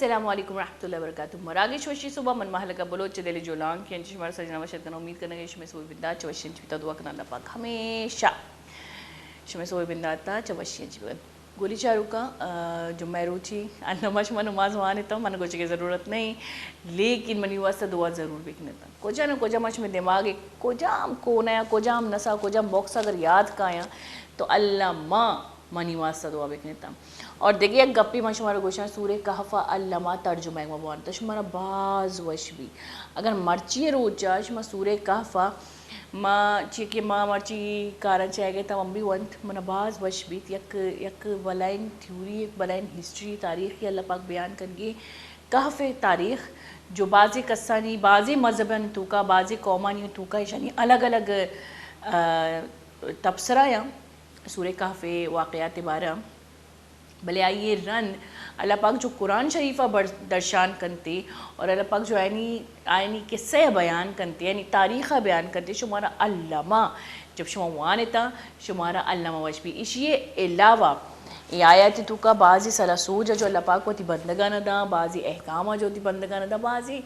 السلام علیکم ورحمۃ اللہ وبرکاتہ. مراگی شوشی صبح من محلہ بلوچ دلی جولان کی انچ شمار سجنا وشت کنا امید کرنا کہ شمع سوئی بندہ چوشین چویتا دعا کرنا اللہ پاک ہمیشہ شمع سوئی بندہ تا چوشین چویتا گولی چارو کا جو میں روچی علامہ شما نماز وہاں تا من گوچے کی ضرورت نہیں لیکن منی واسطہ دعا ضرور بکنے تا کجا نہ کجا مچ میں دماغ کجام کونیا کجام نسا کجام باکس اگر یاد کایا تو علامہ منی واسطہ دعا بکنے تا. اور دیکھیے ایک گپی میں شمارا گوشان سورہ کہف علامہ ترجمہ ایک مبوان تا شمارا باز وش بھی اگر مرچی روچا شما سورہ کہف ما چیکے ما مرچی کارن چاہے گئے تا بھی ونت منا باز وش بھی یک بلائن تھیوری ایک بلائن ہسٹری تاریخی اللہ پاک بیان کرگے کہف تاریخ جو بعضی قصانی بعضی مذہبن توکا بعضی قومانی توکا یعنی الگ الگ تبصرہ یا سورہ کہف واقعات بارہ بلے آئیے رن اللہ پاک جو قرآن شریفہ درشان کنتے اور اللہ پاک جو آئینی قصہ بیان کنتے یعنی تاریخہ بیان کنتے شمارا علامہ جب شما وانتا شمارا علامہ وجبی اسی علاوہ یہ آیات تو کا بعضی سلاسوج جو اللہ پاک ہوتی بندگانہ دا بعضی احکامہ جو ہوتی بندگانہ دا بعضی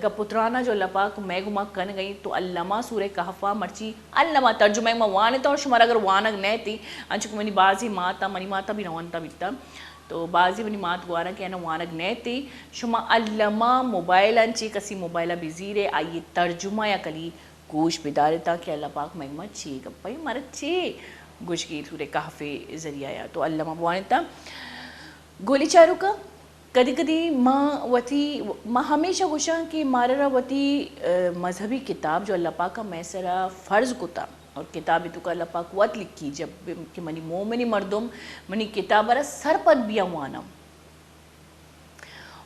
گپترانہ جو اللہ پاک میں گمہ کن گئی تو علامہ سورہ کہفہ مرچی علامہ ترجمہ میں وانتا اور شمارا اگر وانگ نہیں تھی انچک منی بعضی ماتا منی ماتا بھی نوانتا بیتا تو بعضی منی مات گوارا کہ وانگ نہیں تھی شما علامہ موبائل انچی کسی موبائلہ بزیرے آئیے ترجمہ یا کلی گوش بدارتا کہ اللہ پاک میں گمہ چی گپائی مرد چی گوش کی سورہ کہف ذریعہ یا تو علامہ وانتا گولی چارو کا کدی کدی ماں ہمیشہ گوشاں کہ مارا وتی مذہبی کتاب جو اللہ پاک کا میسرا فرض کتا اور کتاب تو کا اللہ پاک وقت لکھی جب کہ منی مومنی مردم منی کتاب را سر پد بھی وانا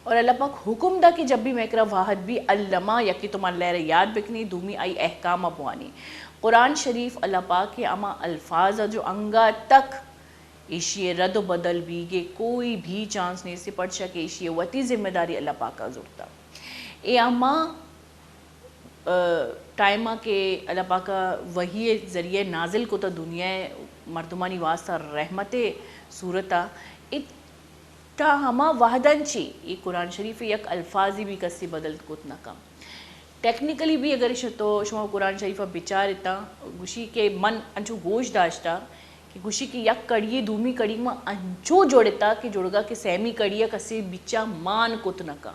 اور اللہ پاک حکم دا کہ جب بھی میں کرا واحد بھی علامہ یکی تمہار لہر یاد بکنی دومی آئی احکام ابوانی قرآن شریف اللہ پاک کے اما الفاظ جو انگا تک ایشی رد و بدل بھی گے کوئی بھی چانس نہیں سے پڑھ سکے ایشی وتی ذمہ داری اللہ پاک کا ضرورتا اے اما ٹائمہ کے اللہ پاک کا وحی ذریعہ نازل کو تا دنیا مردمانی واسطہ رحمت صورتا اتا ہما وحدن چی یہ قرآن شریف یک الفاظی بھی کسی بدل کت نہ کم ٹیکنیکلی بھی اگر تو شما قرآن شریفہ بچارتا گوشی کے من انچو گوش داشتا کہ گوشی کی یک کڑی دومی کڑی میں انچو جوڑتا کہ جوڑگا کہ سیمی کڑی کسی بچا مان کت نکا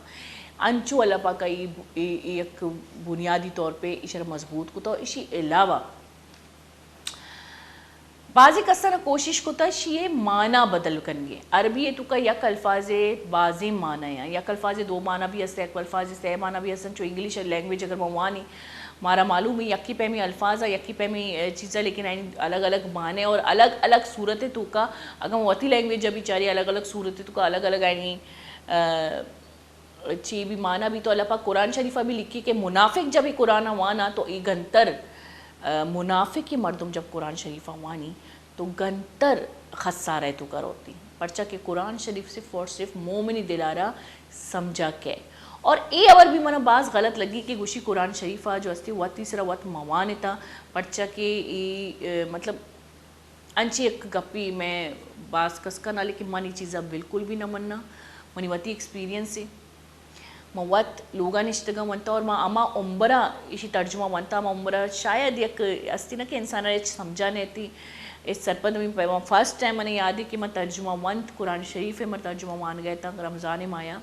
انچو اللہ پاک ایک بنیادی طور پہ اشار مضبوط کتا اسی علاوہ بعضی کسانا کوشش کتا شیئے معنی بدل کنگے عربی تو کا یک الفاظ بعضی معنی ہیں یک الفاظ دو معنی بھی ہستے یک الفاظ سی معنی بھی ہستن چو انگلیش لینگویج اگر موانی مارا معلوم ہے یکی پیمی الفاظ ہے یکی پیمی چیزیں لیکن الگ الگ معنی اور الگ الگ صورتیں تو کا اگر وتی لینگویج جب چاری الگ الگ صورتیں تو کا الگ الگ آئینی چی بھی معنی بھی تو اللہ پاک قرآن شریفہ بھی لکھی کہ منافق جب ہی قرآن وانا تو ای گنتر منافق کی مردم جب قرآن شریفہ وانی تو گنتر خسارہ تو کر ہوتی پرچہ کہ قرآن شریف صرف اور صرف مومنی دلارہ سمجھا کے اور ای اور بھی منا بعض غلط لگی کہ گوشی قرآن شریفہ جو استی وہ تیسرا وقت موانتا پرچہ کہ مطلب انچی ایک گپی میں بعض کس کا نہ لیکن منی چیزا بالکل بھی نہ مننا منی وتی ایکسپیرینس سے موت لوگا نشتگا ونتا اور ماں اما عمرہ اسی ترجمہ ونتا اما عمرہ شاید یک استی نا کہ انسان رہے سمجھا نہیں تھی اس سرپد میں فرسٹ ٹائم میں نے یاد ہے کہ میں ترجمہ ونت قرآن شریف میں ترجمہ وان گیا تھا رمضان مایا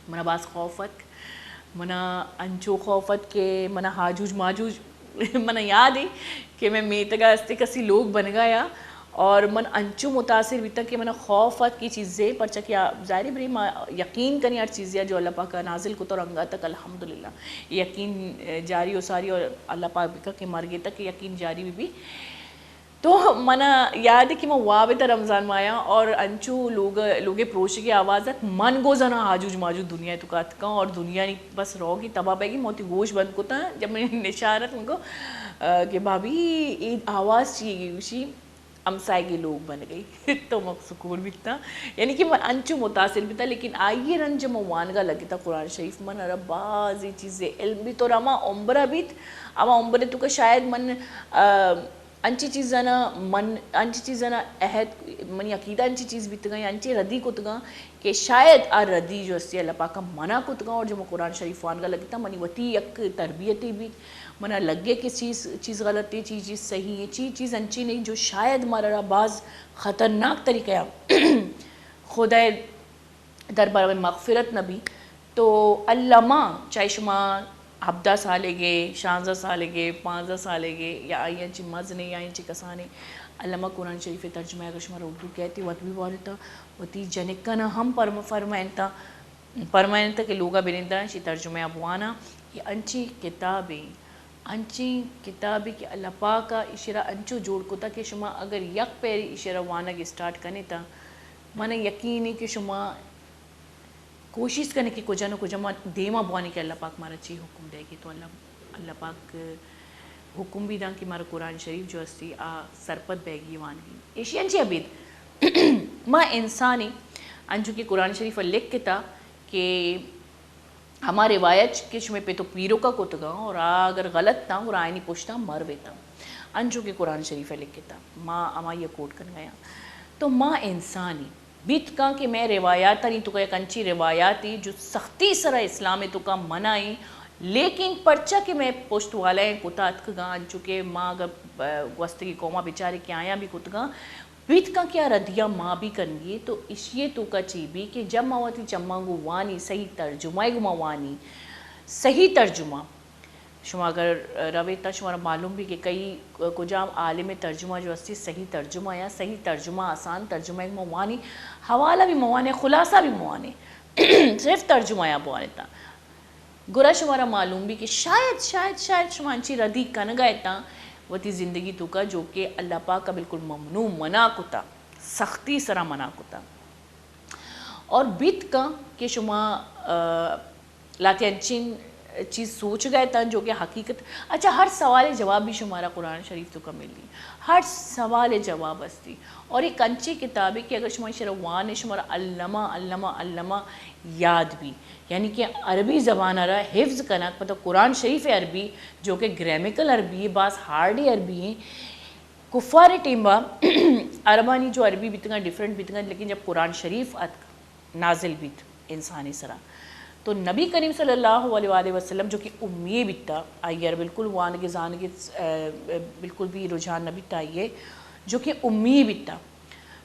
منا باز خوفت منا انچو خوفت کے منا حاجوج ماجوج منا یاد ہے کہ میں میتگا استے کسی لوگ بن گیا اور من انچو متاثر بھی تک کہ من خوفت کی چیزیں پرچہ کیا ظاہری بری یقین کرنی ہر چیزیں جو اللہ پاک کا نازل کو تو رنگا تک الحمدللہ یقین جاری ہو ساری اور اللہ پاک کے مرگے تک یقین جاری بھی تو منا یاد ہے کہ میں وابتا رمضان مایا اور انچو لوگے پروشے کی آوازت من گو زنا حاجوج ماجوج دنیا تو کاتکا اور دنیا نہیں بس رو کی تباہ پہ گی موتی گوش بند کو تا جب میں نے نشارت ان کو کہ بھابی یہ آواز چاہیے گی اسی امسائے کے لوگ بن گئی تو میں سکون بھی تھا یعنی کہ میں انچو متاثر بھی تھا لیکن آئیے رن جب موانگا لگی تھا قرآن شریف من رب بعضی چیزیں علم بھی تو رما عمرہ بھی اما عمرہ تو کا شاید من انچی چیزانا من انچی چیزانا عہد منی عقیدہ انچی چیز بیتگا یا انچی ردی کتگا کہ شاید آ ردی جو استی اللہ پاکا منع کتگا، اور جو میں قرآن شریف وانگا لگتا منی وطی یک تربیتی بھی منع لگے کہ چیز غلط ہے، چیز صحیح ہے، چیز انچی نہیں جو شاید مارا بعض خطرناک طریقہ خدا دربار میں مغفرت نبی تو علامہ چاہے شما 17 سالے گے 16 سالے گے 15 سالے گے یا آئی انچی مزنے یا انچی کسانے علامہ قرآن شریف ترجمہ اگر شما اردو کہتی وقت بھی بارتا وتی جنکنا ہم فرمائنتا کہ لوگا بنندہ شی ترجمہ ابوانا یہ انچی کتابی کہ اللہ پاکا اشارہ انچو جوڑ کتا کہ شما اگر یک پیری اشارہ وانگ اسٹارٹ کرنے تا من یقینی کہ شما کوشش کرنے کہ کجا نہ کجا دیما بوانی کہ اللہ پاک مارا چی حکم دے گی تو اللہ پاک حکم بھی داں کہ مارا قرآن شریف جو استی سرپت بیگی وانگی ایشی انچی عبید ما انسانی انچو کہ قرآن شریف لکھ کتا کہ ہما روایت کہ شما پہ تو پیرو کا کتگا اور اگر غلط تا اور آئینی پوچھتا مر بیتا انچو کہ قرآن شریف لکھ کتا ما اما یہ کوٹ کر گیا تو ما انسانی بیت کا کہ میں روایات نہیں تو کہ ایک انچی روایاتی جو سختی سرا اسلام تو کا منائی لیکن پرچہ کہ میں پوشت والے کتا اتکگا انچو کہ ماں اگر وستگی قومہ بیچارے کے آیا بھی کتگا بیت کا کیا ردیہ ماں بھی کرنگی تو اشیے تو کا چی بھی کہ جب ماواتی چمہ گو وانی صحیح ترجمہ گو وانی صحیح ترجمہ شما اگر رویتا شما معلوم بھی کہ کئی کجا عالم ترجمہ جو استی صحیح ترجمہ یا صحیح ترجمہ آسان ترجمہ ایک موانی حوالہ بھی موانے خلاصہ بھی موانے صرف ترجمہ یا بوانے تا گرہ شمارا معلوم بھی کہ شاید شما انچی ردی کنگا تا وتی زندگی تو کا جو کہ اللہ پاک کا بالکل ممنوع منع کتا سختی سرا منع کتا اور بیت کا کہ شما لاتی انچین چیز سوچ گئے تھا جو کہ حقیقت اچھا ہر سوال جواب بھی شمارا قرآن شریف تو کا مل دی ہر سوال جواب استی اور ایک انچی کتاب ہے کہ اگر شما شروان شمارا علامہ یاد بھی یعنی کہ عربی زبان رہا حفظ کرنا پتہ قرآن شریف عربی جو کہ گرامیکل عربی ہے بعض ہارڈی عربی ہیں کفار ٹیمبا عربانی جو عربی بیتنگا ڈیفرنٹ بیتنگا لیکن جب قرآن شریف نازل بیت انسانی سرا تو نبی کریم صلی اللہ علیہ وآلہ وسلم جو کہ امی بیتا آئیے بالکل وانگے زانگے بالکل بھی رجحان نبی تائیے جو کہ امی بیتا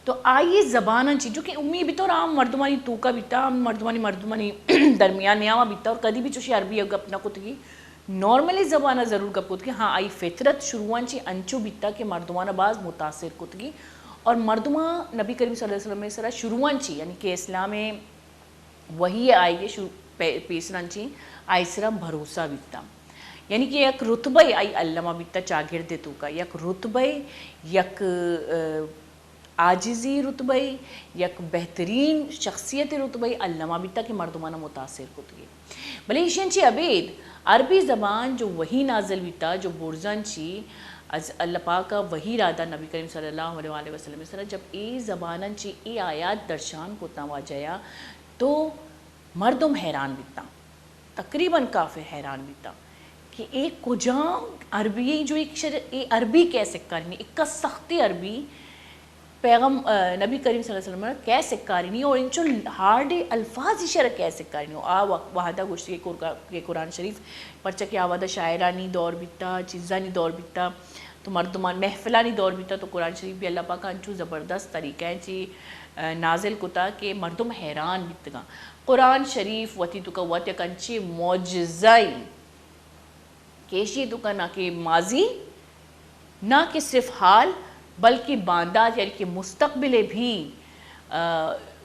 تو آئیے زبانہ چیز جو کہ امی بیتا اور عام مردمانی توکا بیتا عام مردمانی درمیان نیاما بیتا اور کدی بھی چوشی عربی گپ نہ کتگی نارملی زبانہ ضرور گپ کتگی ہاں آئی فطرت شروعان چی انچو بیتا کہ مردمانہ باز متاثر کتگی اور مردمہ نبی کریم صلی اللہ علیہ وسلم میں سرا شروعان چی یعنی کہ اسلام میں وہی آئیے پیسران چی آئی سرا بھروسہ بیتا یعنی کہ یک رتبہ آئی علامہ بیتا چاگردے تو کا یک رتبہ یک عاجزی رتبہ یک بہترین شخصیت رتبہ علامہ بیتا کہ مردمانہ متاثر کتگی بلے ایشین چی عبید عربی زبان جو وہی نازل بیتا جو برزن چی از اللہ پاک کا وہی رادہ نبی کریم صلی اللہ علیہ وآلہ وسلم سرا جب ای زبانن چی ای آیات درشان کو تواجیا تو مردم حیران بیتا تقریباً کافی حیران بیتا کہ ایک کجا عربی جو ایک عربی کیسے کرنی ایک کا سختی عربی پیغم نبی کریم صلی اللہ علیہ وسلم کیسے کرنی اور انچو ہارڈ الفاظ اشارہ کیسے کرنی وحدہ گوشتی کے قرآن شریف پرچہ کہ آوادہ شاعرانی دور بیتا چیزانی دور بیتا تو مردمان محفلانی دور بیتا تو قرآن شریف بھی اللہ پاک انچو زبردست طریقہ ہے چی نازل کتا کہ مردم حیران بیتگا قرآن شریف وتی تو کا وتی کنچی معجزائی کیشی تو کا نہ کہ ماضی نہ کہ صرف حال بلکہ باندات یعنی کہ مستقبل بھی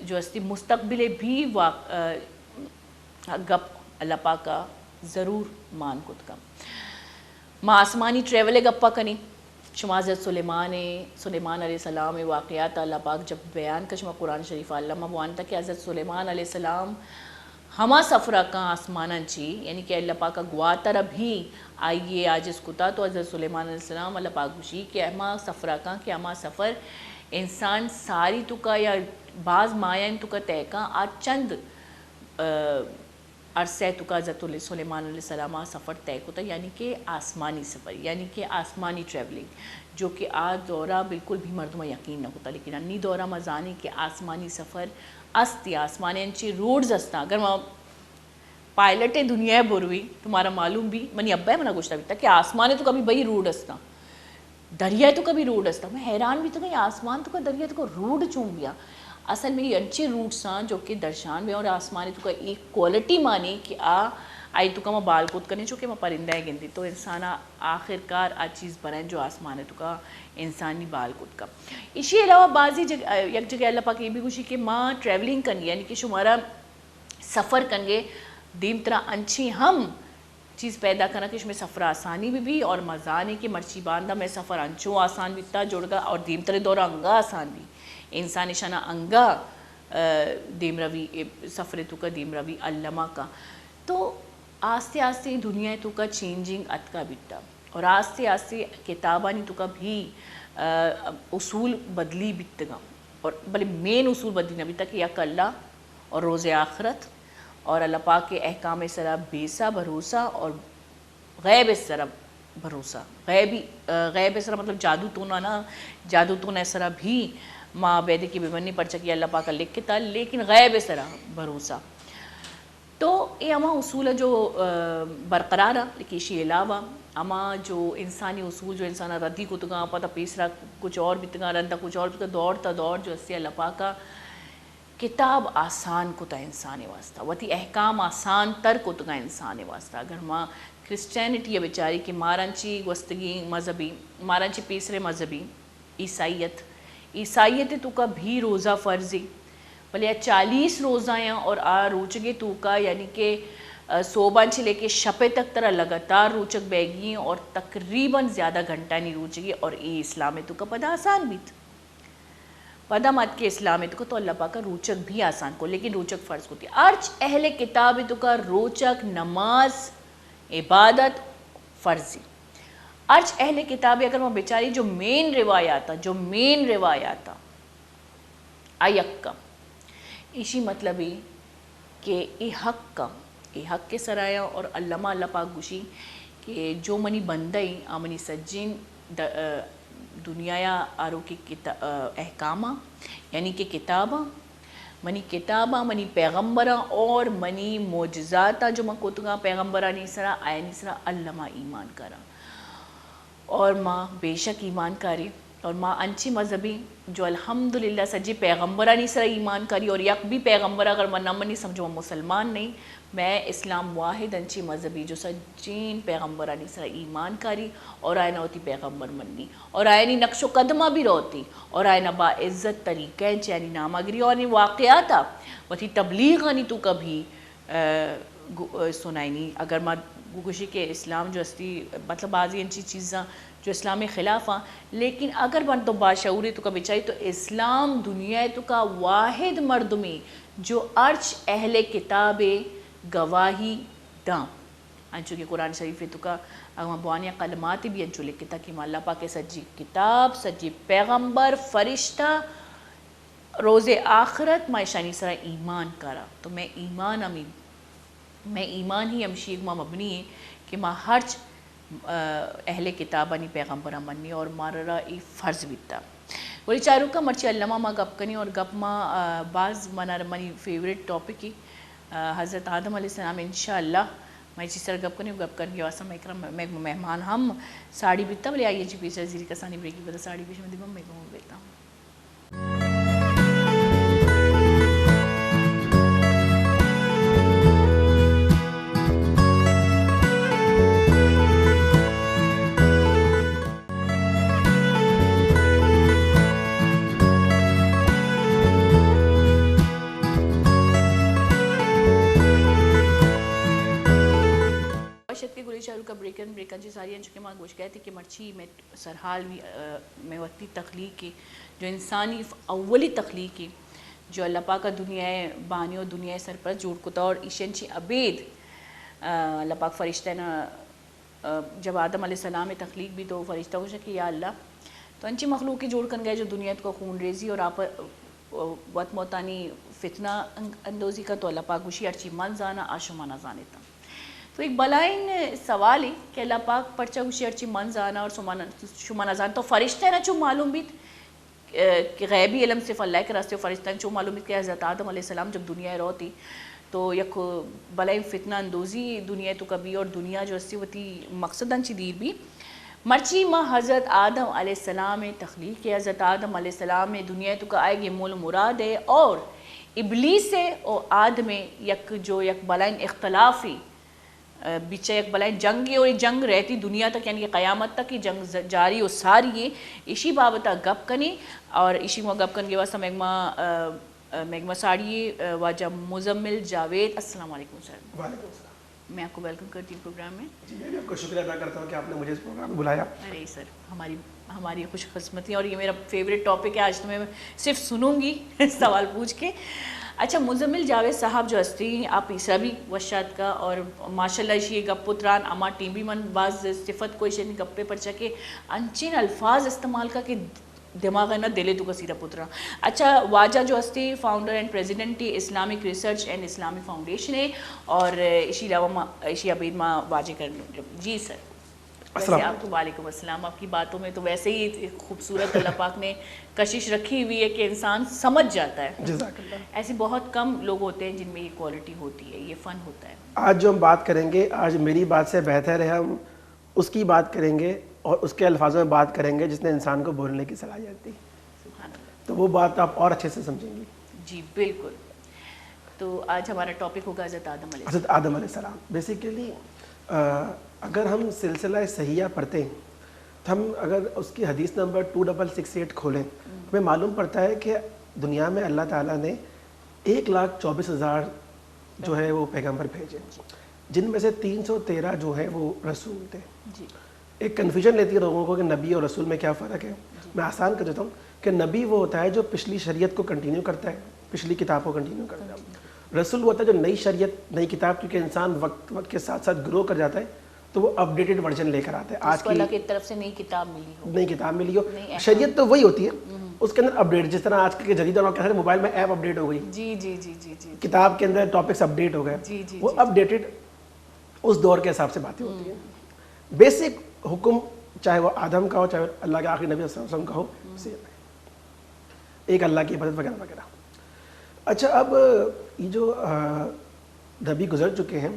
جو استی مستقبل بھی گپ اللہ پاک کا ضرور مان کت کا ماں آسمانی ٹریولے گپا کنی شما حضرت سلیمان علیہ السلام واقعات اللہ پاک جب بیان کا شما قرآن شریف علامہ بوانتا کہ حضرت سلیمان علیہ السلام ہما سفرہ کا آسماناً چی یعنی کہ اللہ پاک کا گواتر بھی آئیے آجز کتا تو حضرت سلیمان علیہ السلام اللہ پاک گوشی کہ ہما سفرہ کا کہ ہما سفر انسان ساری تو کا یا بعض مایاں تو کا تحقاں آج چند عرصہ تو کا حضرت سلیمان علیہ السلام سفر طے کو تھا، یعنی کہ آسمانی سفر، یعنی کہ آسمانی ٹریولنگ، جو کہ آج دورہ بالکل بھی مردمہ یقین نہ ہوتا، لیکن انی دورہ مزانی کہ آسمانی سفر استی آسمانی انچی روڈز استا اگر میں پائلٹ دنیا بروی تمہارا معلوم بھی منی ابا ہے منا گوشتا بھی تھا کہ آسمان تو کبھی بھئی روڈ استا، دریا تو کبھی روڈ استا، میں حیران بھی تو کہ آسمان تو کا دریا تو کا روڈ چون گیا، اصل میں یہ انچے روٹس ہیں جو کہ درشان میں، اور آسمانی تو کا ایک کوالٹی مانی کہ آئی تو کا میں بال کود کرنے چونکہ میں پرندہ ہے گندی، تو انسان آخر کار چیز بنائیں جو آسمان ہے تو کا انسانی بال کود کا. اسی علاوہ بعضی یک جگہ اللہ پاک یہ بھی گوشی کہ ماں ٹریولنگ کرنی، یعنی کہ شمارا سفر کرنگے دیم طرح انچی ہم چیز پیدا کرنا کہ اس میں سفر آسانی بھی اور مزانے کی مرچی باندھا میں سفر انچوں آسان بیتا جوڑ گا، اور دیم طرح دورہ انگا آسان بھی انسانی شانہ انگا دیم روی سفر تو کا دیم روی علمہ کا. تو آستے آستے دنیا تو کا چینجنگ اتکا بیتا، اور آستے آستے کتابانی تو کا بھی اصول بدلی بیتگا، اور بلے مین اصول بدلی نہ بیتا کہ یک اللہ اور روز آخرت اور اللہ پاک کے احکام سرا بیسا بھروسہ اور غیب سرا بھروسہ. غیب سرا مطلب جادو تو نہ جادو تو نہ سرا بھی ماں بیدے کی بیمنی پرچا کہ اللہ پاک کا لکھ کے تھا، لیکن غیب سرا بھروسہ. تو یہ اما اصول جو برقرار ہے، لیکن اسی علاوہ اما جو انسانی اصول جو انسان ردی کو تگا پتہ پیسرا کچھ اور بھی تگا رندہ کچھ اور بھی تگا دوڑتا دوڑ جو اس سے اللہ پاک کا کتاب آسان کو تا انسان واسطہ وتی احکام آسان تر کو تگا انسان واسطہ. اگر ماں کرسچینٹی ہے بیچاری کہ مارنچی گوستگی مذہبی مارنچی پیسرے مذہبی عیسائیت تو کا بھی روزہ فرضی بلے 40 روزہ ہیں اور روچگے تو کا یعنی کہ صوبان سے لے کے شپے تک طرح لگاتار روچک بیگی ہیں اور تقریباً زیادہ گھنٹہ نہیں روچگے، اور یہ اسلام تو کا پدا آسان بھی تھا پدا مت کے اسلام تو کا تو اللہ پاک کا روچک بھی آسان کو، لیکن روچک فرض کو تھی. ارچ اہل کتاب تو کا روچک نماز عبادت فرضی. ارچ اہل کتاب اگر وہ بیچاری جو مین روایات آیک کا اسی مطلب ہی کہ ای حق کے سرایا، اور علامہ اللہ پاک گوشی کہ جو منی بندئی آمنی سجین دنیا آرو کی احکامہ یعنی کہ کتابہ منی پیغمبرہ اور منی معجزاتہ جو من کوتگا پیغمبرہ نیسرا آیا نیسرا علامہ ایمان کرا. اور ماں بے شک ایمان کاری، اور ماں انچی مذہبی جو الحمدللہ سجی پیغمبرہ نہیں سرا ایمان کری، اور یک بھی پیغمبرہ اگر من نہ منی سمجھو میں مسلمان نہیں، میں اسلام واحد انچی مذہبی جو سجین پیغمبرہ نہیں سرا ایمان کاری، اور آئے نہ ہوتی پیغمبر منی، اور آئے نہیں نقش و قدمہ بھی روتی، اور آئے نہ با عزت طریقہ چینی نامگری اور نہیں واقعاتا وتی تبلیغ نہیں تو کبھی سنائی نہیں. اگر میں گوشی کہ اسلام جو استی مطلب بعضی انچی چیزاں جو اسلام خلاف ہیں، لیکن اگر من تو باشعوری تو کا بچائی تو اسلام دنیا تو کا واحد مردمی جو ارچ اہل کتاب گواہی داں انچو کہ قرآن شریف تو کا بوانیہ کلمات بھی انچو لکھتا کہ اللہ پاک سجی کتاب سجی پیغمبر فرشتہ روز آخرت میں شانی سرا ایمان کرا. تو میں ایمان ہی امشیق ماں مبنی ہے کہ ماں ہرچ اہل کتابانی پیغمبرہ منی، اور مارا ای فرض بیتا. ولی چاروں کا مرچی علامہ ماں گپ کنی، اور گپ ماں بعض منی فیوریٹ ٹاپک ہی حضرت آدم علیہ السلام انشاءاللہ میں چیز سر گپ کنی گپ کرنے کے واسطہ میں مہمان ہم ساڑی بیتا بلے آئیے جی پیچھے زیری کسانی بریکی بتا ساڑی پیچھے میں دیبا میں کہوں بیتا ہوں. چاروں کا بریکن جی ساری انچو کے ماں گوش گئے تھے کہ مرچی میں سرحال میں وقتی تخلیق کی جو انسانی اولی تخلیق کی جو اللہ پاک کا دنیا بانی و دنیا سرپرست جوڑ کتا، اور ایشنچی عبید اللہ پاک فرشتہ نا جب آدم علیہ السلام تخلیق بھی تو فرشتہ ہو کہ یا اللہ تو انچی مخلوق کی جوڑ کر گئے جو دنیا کو خون ریزی اور آپ وقت موتانی فتنہ اندوزی کا تو اللہ پاک گوشی ارچی من زانا آشمانہ زانتا. تو ایک بلائن سوال ہے کہ اللہ پاک پرچہ گوشی ارچی من زانا اور شمانہ زانا تو فرشتے نا چو معلوم بیت کہ غیبی علم صرف اللہ کے راستے فرشتہ چو معلوم بیت کہ حضرت آدم علیہ السلام جب دنیا روتی تو یک بلائن فتنہ اندوزی دنیا تو کبھی اور دنیا جو اسی وتی مقصد انچی دیر بھی مرچی ما حضرت آدم علیہ السلام تخلیق ہے. حضرت آدم علیہ السلام دنیا تو کا آئے گی مول مراد ہے اور ابلیس ہے اور آدم یک جو یک بلائن اختلافی بیچے یک بلائن جنگی اور جنگ رہتی دنیا تک یعنی قیامت تک کی جنگ جاری و ساری ہے. اسی بابتا گپ کنی اور اسی میں گپ کن کے واسطہ میگما ساڑی واجہ مزمل جاوید. السلام علیکم سر. وعلیکم السلام. میں آپ کو ویلکم کرتی ہوں پروگرام میں. جی میں بھی آپ کو شکریہ ادا کرتا ہوں کہ آپ نے مجھے اس پروگرام میں بلایا. ارے سر ہماری خوش قسمتی اور یہ میرا فیوریٹ ٹاپک ہے. آج تو میں صرف سنوں گی سوال پوچھ کے. اچھا مزمل جاوید صاحب جو ہستی آپ اسرا بھی وشات کا اور ماشاء اللہ اسی گپ پتران اما ٹیم بھی من بعض صفت کو اسے گپے پر چکے انچین الفاظ استعمال کا کہ دماغ ہے نا دلے تو کسیرہ پترا. اچھا واجہ جو ہستی founder and president Islamic research and اسلامی فاؤنڈیشن ہے اور اسی علاوہ اسی عبید ماں واجہ کر. جی سر. ویسے آپ کو وعلیکم السلام. آپ کی باتوں میں تو ویسے ہی خوبصورت اللہ پاک نے کشش رکھی ہوئی ہے کہ انسان سمجھ جاتا ہے. جزاک اللہ. ایسے بہت کم لوگ ہوتے ہیں جن میں یہ کوالٹی ہوتی ہے, یہ فن ہوتا ہے. آج جو ہم بات کریں گے آج میری بات سے بہتر ہے ہم اس کی بات کریں گے اور اس کے الفاظوں میں بات کریں گے جس نے انسان کو بولنے کی صلاحیت دی. تو وہ بات آپ اور اچھے سے سمجھیں گی. جی بالکل. تو آج ہمارا ٹاپک ہوگا حضرت آدم علیہ السلام. حضرت آدم علیہ السلام. بیسیکلی اگر ہم سلسلہ صحیحہ پڑھتے ہیں تو ہم اگر اس کی حدیث نمبر 2668 کھولیں ہمیں معلوم پڑتا ہے کہ دنیا میں اللہ تعالیٰ نے 1,24,000 جو ہے وہ پیغمبر بھیجے جن میں سے 313 جو ہیں وہ رسول تھے. جی. ایک کنفیوژن لیتی ہے لوگوں کو کہ نبی اور رسول میں کیا فرق ہے. میں آسان کر دیتا ہوں کہ نبی وہ ہوتا ہے جو پچھلی شریعت کو کنٹینیو کرتا ہے, پچھلی کتاب کو کنٹینیو کرتا ہے. رسول وہ ہوتا ہے جو نئی شریعت نئی کتاب, کیونکہ انسان وقت کے ساتھ ساتھ گرو کر جاتا ہے تو وہ اپ ڈیٹڈ ورژن لے کر آتا ہے. آج کی اللہ کی طرف سے نئی کتاب ملی ہو. شریعت تو وہی ہوتی ہے, اس کے اندر اپ ڈیٹ, جس طرح آج کے جدید دور کے موبائل میں ایپ اپ ڈیٹ ہو گئی. جی جی جی جی جی. کتاب کے اندر ٹاپکس اپ ڈیٹ ہو گئے. وہ اپ ڈیٹڈ اس دور کے حساب سے باتیں ہوتی ہیں. بیسک حکم چاہے وہ آدم کا ہو چاہے اللہ کے آخری نبی صلی اللہ علیہ وسلم کا ہو, ایک اللہ کی عبادت وغیرہ وغیرہ. اچھا اب یہ جو نبی گزر چکے ہیں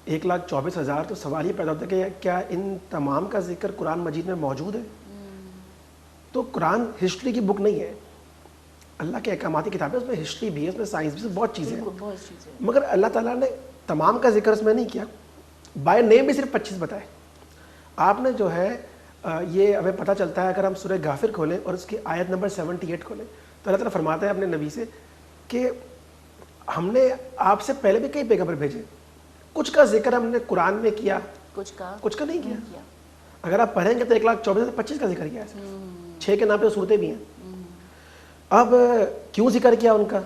1,24,000 تو سوال یہ پیدا ہوتا ہے کہ کیا ان تمام کا ذکر قرآن مجید میں موجود ہے؟ تو قرآن ہسٹری کی بک نہیں ہے, اللہ کے احکاماتی کتاب ہے, اس میں ہسٹری بھی ہے, اس میں سائنس بھی ہے, بہت چیزیں ہیں. مگر اللہ تعالیٰ نے تمام کا ذکر اس میں نہیں کیا. بائی نیم بھی صرف 25 بتائے. آپ نے جو ہے یہ ہمیں پتہ چلتا ہے اگر ہم سورہ غافر کھولیں اور اس کی آیت نمبر 78 کھولیں تو اللہ تعالیٰ فرماتا ہے اپنے نبی سے کہ ہم نے آپ سے پہلے بھی کئی پیغمبر بھیجے, کچھ کا ذکر ہم نے قرآن میں کیا, کچھ کا نہیں کیا. اگر آپ پڑھیں گے تو 1,24,025 کا ذکر کیا ہے, 6 کے نام پہ صورتیں بھی ہیں. اب کیوں ذکر کیا ان کا,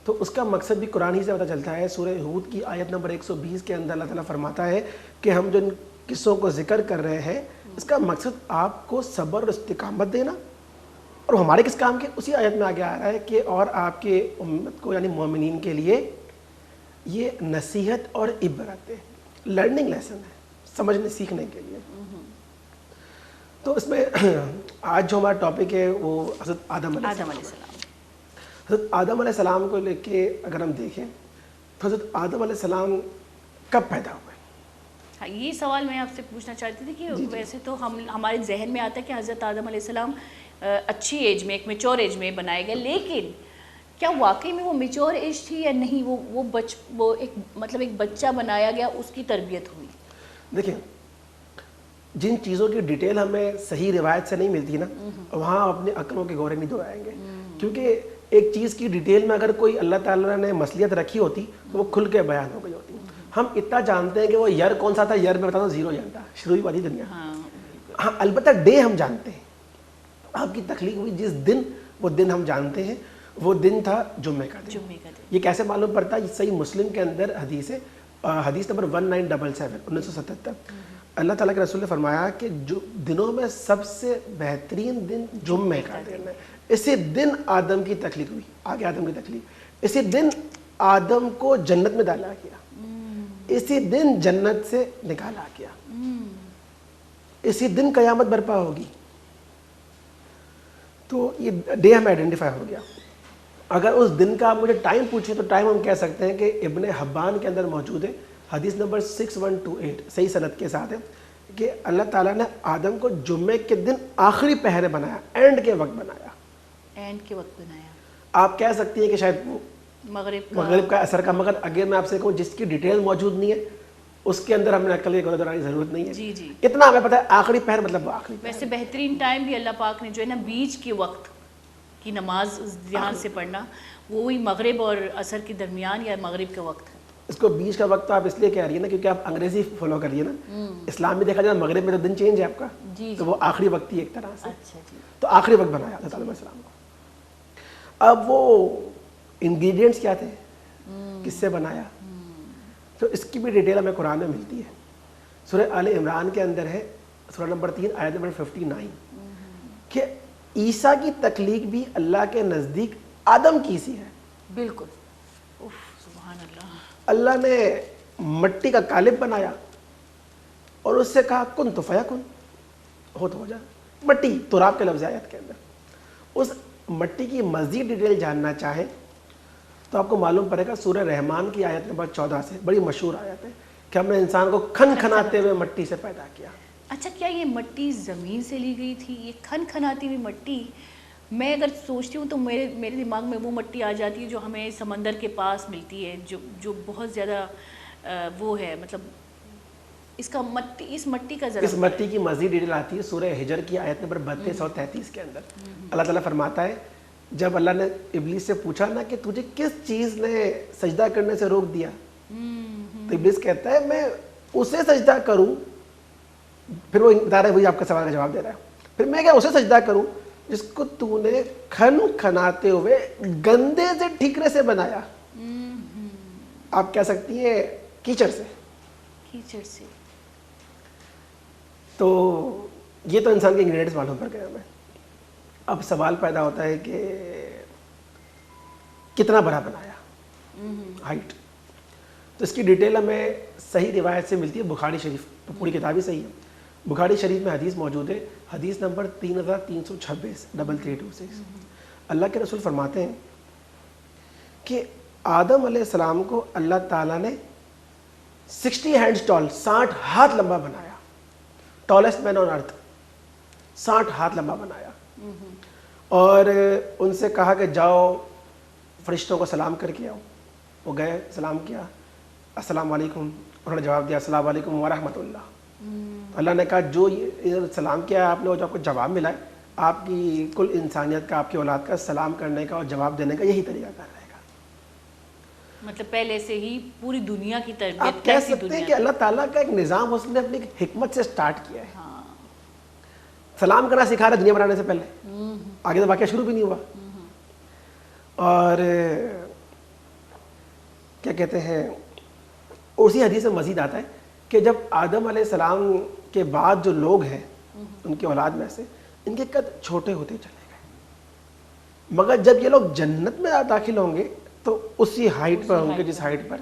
تو اس کا مقصد بھی قرآن ہی سے پتہ چلتا ہے. سورہ ہود کی آیت نمبر 120 کے اندر اللہ تعالیٰ فرماتا ہے کہ ہم جو قصوں کو ذکر کر رہے ہیں اس کا مقصد آپ کو صبر اور استقامت دینا, اور ہمارے کس کام کے, اسی آیت میں آگے آ رہا ہے کہ اور آپ کے امت کو یعنی مومنین کے لیے یہ نصیحت اور عبرت ہے, لرننگ لیسن ہے, سمجھنے سیکھنے کے لیے. تو اس میں آج جو ہمارا ٹاپک ہے وہ حضرت آدم علیہ السلام. حضرت آدم علیہ السلام کو لے کے اگر ہم دیکھیں تو حضرت آدم علیہ السلام کب پیدا ہوئے؟ ہاں یہ سوال میں آپ سے پوچھنا چاہتی تھی کہ ویسے تو ہمارے ذہن میں آتا ہے کہ حضرت آدم علیہ السلام اچھی ایج میں, ایک میچور ایج میں بنائے گئے, لیکن کیا واقعی میں وہ میچور ایج تھی یا نہیں؟ وہ ایک بچہ بنایا گیا, اس کی تربیت ہوئی. دیکھیں جن چیزوں کی ڈیٹیل ہمیں صحیح روایت سے نہیں ملتی نا, وہاں اپنے عقلوں کے گورے نہیں دہرائیں گے, کیونکہ ایک چیز کی ڈیٹیل میں اگر کوئی اللہ تعالیٰ نے مصلیت رکھی ہوتی تو وہ کھل کے بیان ہو گئی ہوتی. ہم اتنا جانتے ہیں کہ وہ یر کون سا تھا, یر میں بتا دوں 0 جانتا, شروعی والی دنیا. ہاں البتہ ڈے ہم جانتے ہیں, آپ کی تخلیق ہوئی جس دن, وہ دن ہم جانتے ہیں, وہ دن تھا جمعے کا دن. یہ کیسے معلوم پڑتا ہے؟ یہ صحیح مسلم کے اندر حدیث ہے, حدیث نمبر 1977 اللہ تعالیٰ کے رسول نے فرمایا کہ جو دنوں میں سب سے بہترین دن جمعے کا دن ہے, اسی دن آدم کی تخلیق ہوئی. آگے آدم کی تخلیق اسی دن آدم کو جنت میں ڈالا گیا, اسی دن جنت سے نکالا گیا, اسی دن قیامت برپا ہوگی. تو یہ ڈے ہمیں آئیڈینٹیفائی ہو گیا. اگر اس دن کا آپ مجھے ٹائم پوچھیں تو ٹائم ہم کہہ سکتے ہیں کہ ابن حبان کے اندر موجود ہے, حدیث نمبر 6128 صحیح سند کے ساتھ ہے کہ اللہ تعالیٰ نے آدم کو جمعے کے دن آخری پہر بنایا, اینڈ کے وقت بنایا. اینڈ کے وقت بنایا. آپ کہہ سکتی ہیں کہ شاید وہ مغرب کا اثر کا, مگر اگر میں آپ سے کہوں جس کی ڈیٹیل موجود نہیں ہے اس کے اندر ہمیں عقل کی دورانی ضرورت نہیں ہے. جی جی, اتنا ہمیں پتہ ہے آخری پہر مطلب وہ آخری پہر. ویسے بہترین ٹائم بھی اللہ پاک نے جو ہے نا بیچ کے وقت کی نماز دھیان سے پڑھنا, وہی مغرب اور عصر کے درمیان یا مغرب کا وقت ہے. اس کو بیچ کا وقت تو آپ اس لیے کہہ رہی ہیں نا کیونکہ آپ انگریزی فالو کر رہی ہیں نا. اسلام میں دیکھا جائے مغرب میں تو دن چینج ہے آپ کا, تو وہ آخری وقت ہی ایک طرح سے. اچھا جی, تو آخری وقت بنایا اللہ تعالیٰ علیہ السلام کو. اب وہ انگریڈینٹس کیا تھے, کس سے بنایا, تو اس کی بھی ڈیٹیل ہمیں قرآن میں ملتی ہے. سورہ آل عمران کے اندر ہے, سورہ نمبر 3 آیت نمبر 59 کہ عیسیٰ کی تخلیق بھی اللہ کے نزدیک آدم کی سی ہے. بالکل, سبحان اللہ. اللہ نے مٹی کا قالب بنایا اور اس سے کہا کن تو فیکن, ہو تو ہو جا. مٹی تراب کے لفظ آیت کے اندر. اس مٹی کی مزید ڈیٹیل جاننا چاہیں تو آپ کو معلوم پڑے گا سورہ رحمان کی آیت نمبر 14 سے, بڑی مشہور آیت ہے کہ ہم نے انسان کو کھن کھناتے ہوئے مٹی سے پیدا کیا. اچھا, کیا یہ مٹی زمین سے لی گئی تھی, یہ کھن کھناتی ہوئی مٹی؟ میں اگر سوچتی ہوں تو میرے دماغ میں وہ مٹی آ جاتی ہے جو ہمیں سمندر کے پاس ملتی ہے, جو بہت زیادہ وہ ہے, مطلب اس مٹی کا ذرا, اس مٹی کی مزید ڈیٹیل آتی ہے سورہ حجر کی آیت نمبر 32 اور 33 کے اندر. اللہ تعالیٰ فرماتا ہے جب اللہ نے ابلیس سے پوچھا نا کہ تجھے کس چیز نے سجدہ کرنے سے روک دیا, تو ابلیس کہتا ہے میں اسے سجدہ کروں, پھر وہ بتا رہا ہے, وہی آپ کا سوال کا جواب دے رہا ہے, پھر میں کیا اسے سجدہ کروں جس کو تو نے کھن کھناتے ہوئے گندے سے ٹھیکرے سے بنایا. آپ کہہ سکتی ہیں کیچڑ سے. کیچڑ سے. تو یہ تو انسان کے انگریڈینٹس معلوم پڑ گئے ہمیں. اب سوال پیدا ہوتا ہے کہ کتنا بڑا بنایا, ہائٹ. تو اس کی ڈیٹیل ہمیں صحیح روایت سے ملتی ہے بخاری شریف, تو پوری کتاب ہی صحیح ہے. بخاری شریف میں حدیث موجود ہے, حدیث نمبر 3326 3326. اللہ کے رسول فرماتے ہیں کہ آدم علیہ السلام کو اللہ تعالیٰ نے 60 ہینڈز ٹال, 60 ہاتھ لمبا بنایا. ٹالسٹ مین آن ارتھ, 60 ہاتھ لمبا بنایا. اور ان سے کہا کہ جاؤ فرشتوں کو سلام کر کے آؤ. وہ گئے, سلام کیا, السلام علیکم. انہوں نے جواب دیا السلام علیکم ورحمۃ اللہ. اللہ نے کہا جو سلام کیا ہے آپ نے, وہ جو آپ کو جواب ملا ہے, آپ کی کل انسانیت کا, آپ کی اولاد کا سلام کرنے کا اور جواب دینے کا یہی طریقہ کار رہے گا. مطلب پہلے سے ہی پوری دنیا کی تربیت. آپ کہہ سکتے ہیں کہ اللہ تعالیٰ کا ایک نظام اس نے اپنی حکمت سے سٹارٹ کیا ہے. سلام کرنا سکھا رہا دنیا بنانے سے پہلے, آگے تو واقعہ شروع بھی نہیں ہوا. اور کیا کہتے ہیں, اسی حدیث میں مزید آتا ہے کہ جب آدم علیہ السلام کے بعد جو لوگ ہیں ان کی اولاد میں سے, ان کے قد چھوٹے ہوتے چلے گئے, مگر جب یہ لوگ جنت میں داخل ہوں گے تو اسی ہائٹ پر ہوں گے جس ہائٹ پر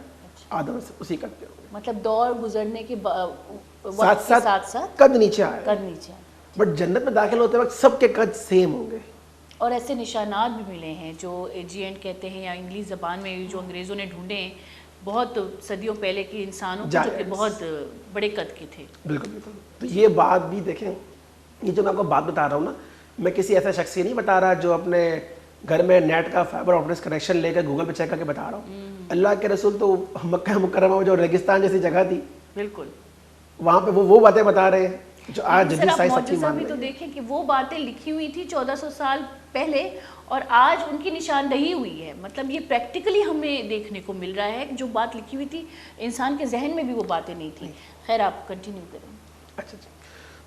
آدم سے اسی قد پہ ہوں گے. مطلب دور گزرنے کے ساتھ ساتھ قد نیچے آئے, قد نیچے, بٹ جنت میں داخل ہوتے وقت سب کے قد سیم ہوں گے. اور ایسے نشانات بھی ملے ہیں جو ایجینٹ کہتے ہیں یا انگلش زبان میں جو انگریزوں نے ڈھونڈے ہیں, بہت صدیوں پہلے کے انسانوں جو کہ بہت بڑے قد کے تھے. بالکل بالکل. تو یہ بات بھی دیکھیں, یہ جو میں آپ کو بات بتا رہا ہوں نا, میں کسی ایسے شخص کی نہیں بتا رہا جو اپنے گھر میں نیٹ کا فائبر آپٹکس کنیکشن لے کر گوگل پہ چیک کر کے بتا رہا ہوں. اللہ کے رسول تو مکہ مکرمہ میں جو ریگستان جیسی جگہ تھی, بالکل وہاں پہ وہ باتیں بتا رہے ہیں جو آج جدید سائنس سچی مان رہی ہے. تو دیکھیں کہ وہ باتیں لکھی ہوئی تھی 1400 سال پہلے اور آج ان کی نشاندہی ہوئی ہے. مطلب یہ پریکٹیکلی ہمیں دیکھنے کو مل رہا ہے کہ جو بات لکھی ہوئی تھی انسان کے ذہن میں بھی وہ باتیں نہیں تھیں. خیر آپ کنٹینیو کریں. اچھا اچھا,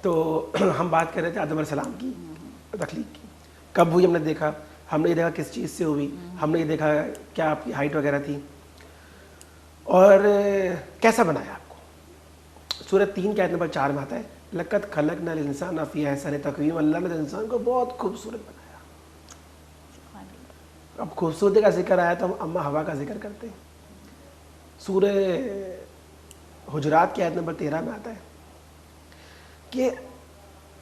تو ہم بات کر رہے تھے آدم علیہ السلام کی تخلیق کی. کب ہوئی ہم نے دیکھا, ہم نے یہ دیکھا کس چیز سے ہوئی, ہم نے یہ دیکھا کیا آپ کی ہائٹ وغیرہ تھی اور کیسا بنایا آپ کو. سورہ 3 کی آیت نمبر 4 میں آتا ہے لقد خلقنا الانسان فی احسن تقویم. اللہ نے انسان کو بہت خوبصورت بنایا. اب خوبصورتی کا ذکر آیا تو ہم اما ہوا کا ذکر کرتے ہیں. سورہ حجرات کی آیت نمبر 13 میں آتا ہے کہ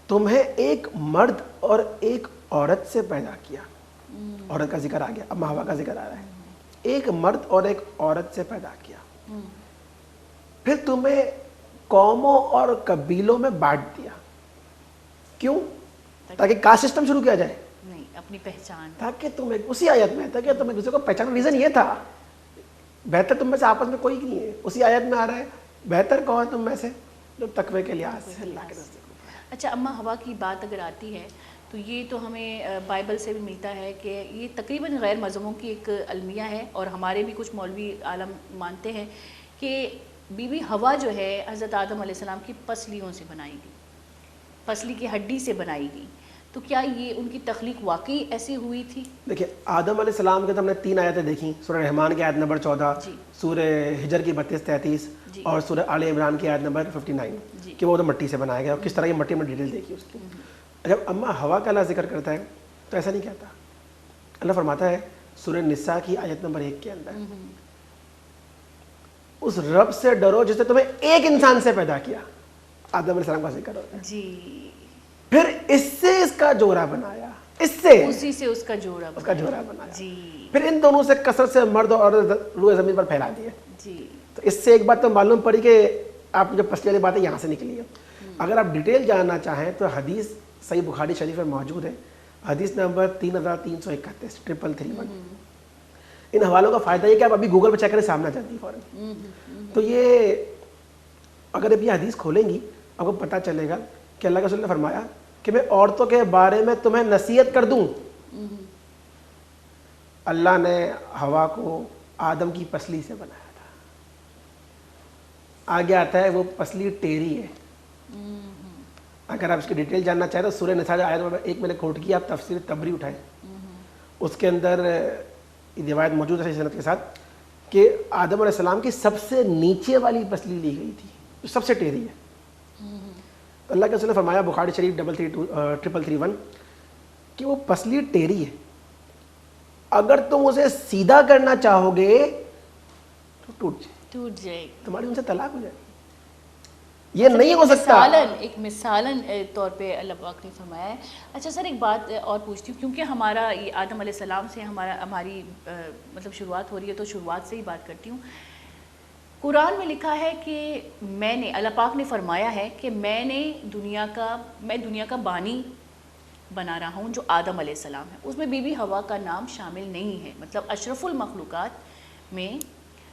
تمہیں ایک مرد اور ایک عورت سے پیدا کیا. عورت کا ذکر آ گیا, اما ہوا کا ذکر آ رہا ہے. ایک مرد اور ایک عورت سے پیدا کیا, پھر تمہیں قوموں اور قبیلوں میں بانٹ دیا. کیوں؟ تاکہ کاسٹ سسٹم شروع کیا جائے, نہیں اپنی پہچان, تاکہ تم اسی آیت میں تاکہ تم ایک دوسرے کو پہچانو. ریزن یہ تھا بہتر تم میں سے آپس میں کوئی نہیں ہے. اسی آیت میں آ رہا ہے بہتر کون ہے تم میں سے جو تقوی کے لحاظ سے اللہ کے نزدیک. اچھا اما ہوا کی بات اگر آتی ہے تو یہ تو ہمیں بائبل سے بھی ملتا ہے کہ یہ تقریباً غیر مذہبوں کی ایک المیہ ہے, اور ہمارے بھی کچھ مولوی عالم مانتے ہیں کہ بی بی ہوا جو ہے حضرت آدم علیہ السلام کی پسلیوں سے بنائی گئی, پسلی کی ہڈی سے بنائی گئی. تو کیا یہ ان کی تخلیق واقعی ایسی ہوئی تھی؟ دیکھیں آدم علیہ السلام کے تو ہم نے 3 آیتیں دیکھیں, سورہ رحمان کی آیت نمبر 14, سورہ ہجر کی 32-33 اور سورہ آل عمران کی آیت نمبر 59 کہ وہ تو مٹی سے بنایا گیا, اور کس طرح یہ مٹی میں ڈیٹیل دیکھی اس کی. جب اما ہوا کا اللہ ذکر کرتا ہے تو ایسا نہیں کہتا. اللہ فرماتا ہے سورہ نساء کی آیت نمبر 1 کے اندر, اس رب سے ڈرو جس نے تمہیں ایک انسان سے پیدا کیا. آدم علیہ السلام کا ذکر ہوتا ہے جی, پھر اس سے اس کا جوڑا بنایا, اس سے اسی سے اس کا جوڑا بنایا جی, پھر ان دونوں سے کثرت سے مرد اور عورت روئے زمین پر پھیلا دیے. جی تو اس سے ایک بات تو معلوم پڑی کہ آپ جو پسلی والی بات ہے یہاں سے نکلی ہے. اگر آپ ڈیٹیل جاننا چاہیں تو حدیث صحیح بخاری شریف میں موجود ہے, حدیث نمبر 3331 331. ان حوالوں کا فائدہ یہ کہ آپ ابھی گوگل پہ چیک کریں, سامنے آ جاتی ہے فوراً. تو یہ اگر اب یہ حدیث کھولیں گی آپ کو پتہ چلے گا کہ اللہ کے رسول نے فرمایا کہ میں عورتوں کے بارے میں تمہیں نصیحت کر دوں. اللہ نے ہوا کو آدم کی پسلی سے بنایا تھا. آگے آتا ہے وہ پسلی ٹیری ہے. اگر آپ اس کی ڈیٹیل جاننا چاہیں تو سورہ نساء آیت نمبر 1 میں نے کوٹ کیا, آپ تفسیر تبری اٹھائیں, اس کے اندر یہ روایت موجود ہے صحیح سند کے ساتھ کہ آدم علیہ السلام کی سب سے نیچے والی پسلی لی گئی تھی جو سب سے ٹیری ہے. اللہ کے رسول نے فرمایا بخاری شریف 3331 کہ وہ پسلی ٹیری ہے, اگر تم اسے سیدھا کرنا چاہو گے تو ٹوٹ جائے, تمہاری ان سے طلاق ہو جائے. یہ نہیں ہو سکتا. ایک مثالاً طور پہ اللہ پاک نے فرمایا ہے. اچھا سر ایک بات اور پوچھتی ہوں, کیونکہ ہمارا یہ آدم علیہ السلام سے ہماری مطلب شروعات ہو رہی ہے, تو شروعات سے ہی بات کرتی ہوں. قرآن میں لکھا ہے کہ میں نے, اللہ پاک نے فرمایا ہے کہ میں دنیا کا بانی بنا رہا ہوں جو آدم علیہ السلام ہے. اس میں بی بی ہوا کا نام شامل نہیں ہے, مطلب اشرف المخلوقات میں.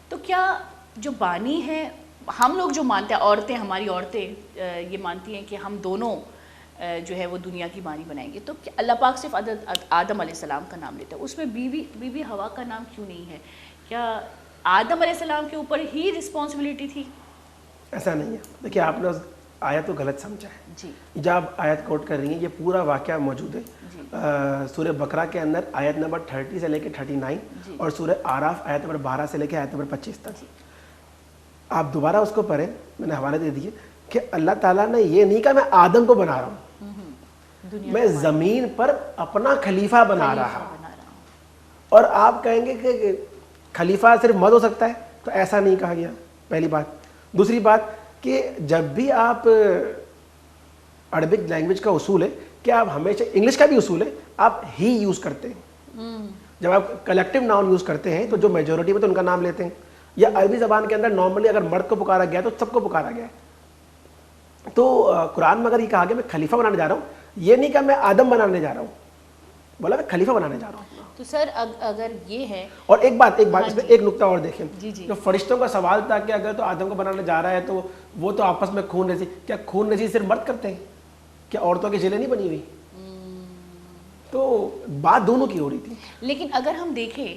تو کیا جو بانی ہے, ہم لوگ جو مانتے ہیں, عورتیں, ہماری عورتیں یہ مانتی ہیں کہ ہم دونوں جو ہے وہ دنیا کی بانی بنائیں گے, تو اللہ پاک صرف آدم علیہ السلام کا نام لیتا ہے, اس میں بی بی ہوا کا نام کیوں نہیں ہے؟ کیا آدم علیہ السلام کے اوپر ہی رسپانسبلٹی تھی؟ ایسا نہیں ہے. دیکھیے آپ نے اس آیت کو غلط سمجھا ہے. جی جب آپ آیت کوٹ کر رہی ہیں, یہ پورا واقعہ موجود ہے سورہ بقرہ کے اندر آیت نمبر 30 سے لے کے 39 اور سورہ آراف آیت نمبر 12 سے لے کے آیت نمبر 25 تک. آپ دوبارہ اس کو پڑھیں, میں نے حوالے دے دیے کہ اللہ تعالیٰ نے یہ نہیں کہا میں آدم کو بنا رہا ہوں, میں زمین پر اپنا خلیفہ بنا رہا ہوں. اور آپ کہیں گے کہ خلیفہ صرف مرد ہو سکتا ہے, تو ایسا نہیں کہا گیا, پہلی بات. دوسری بات کہ جب بھی آپ عربک لینگویج کا اصول ہے کہ آپ ہمیشہ, انگلش کا بھی اصول ہے, آپ ہی یوز کرتے ہیں. جب آپ کلیکٹیو ناؤن یوز کرتے ہیں تو جو میجورٹی میں تو ان کا نام لیتے ہیں. یا عربی زبان کے اندر نارملی اگر مرد کو پکارا گیا تو سب کو پکارا گیا ہے. تو قرآن میں اگر یہ کہا گیا میں خلیفہ بنانے جا رہا ہوں, یہ نہیں کہ میں آدم بنانے جا رہا ہوں, بولا میں خلیفہ بنانے جا رہا ہوں. تو سر اگر یہ ہے, اور ایک بات اس میں ایک نقطہ اور دیکھیں, جو فرشتوں کا سوال تھا کہ اگر تو آدم کو بنانے جا رہا ہے تو وہ تو آپس میں خون ریزی, کیا خون ریزی صرف مرد کرتے ہیں؟ کیا عورتوں کی جیلیں نہیں بنی ہوئی؟ تو بات دونوں کی ہو رہی تھی. لیکن اگر ہم دیکھیں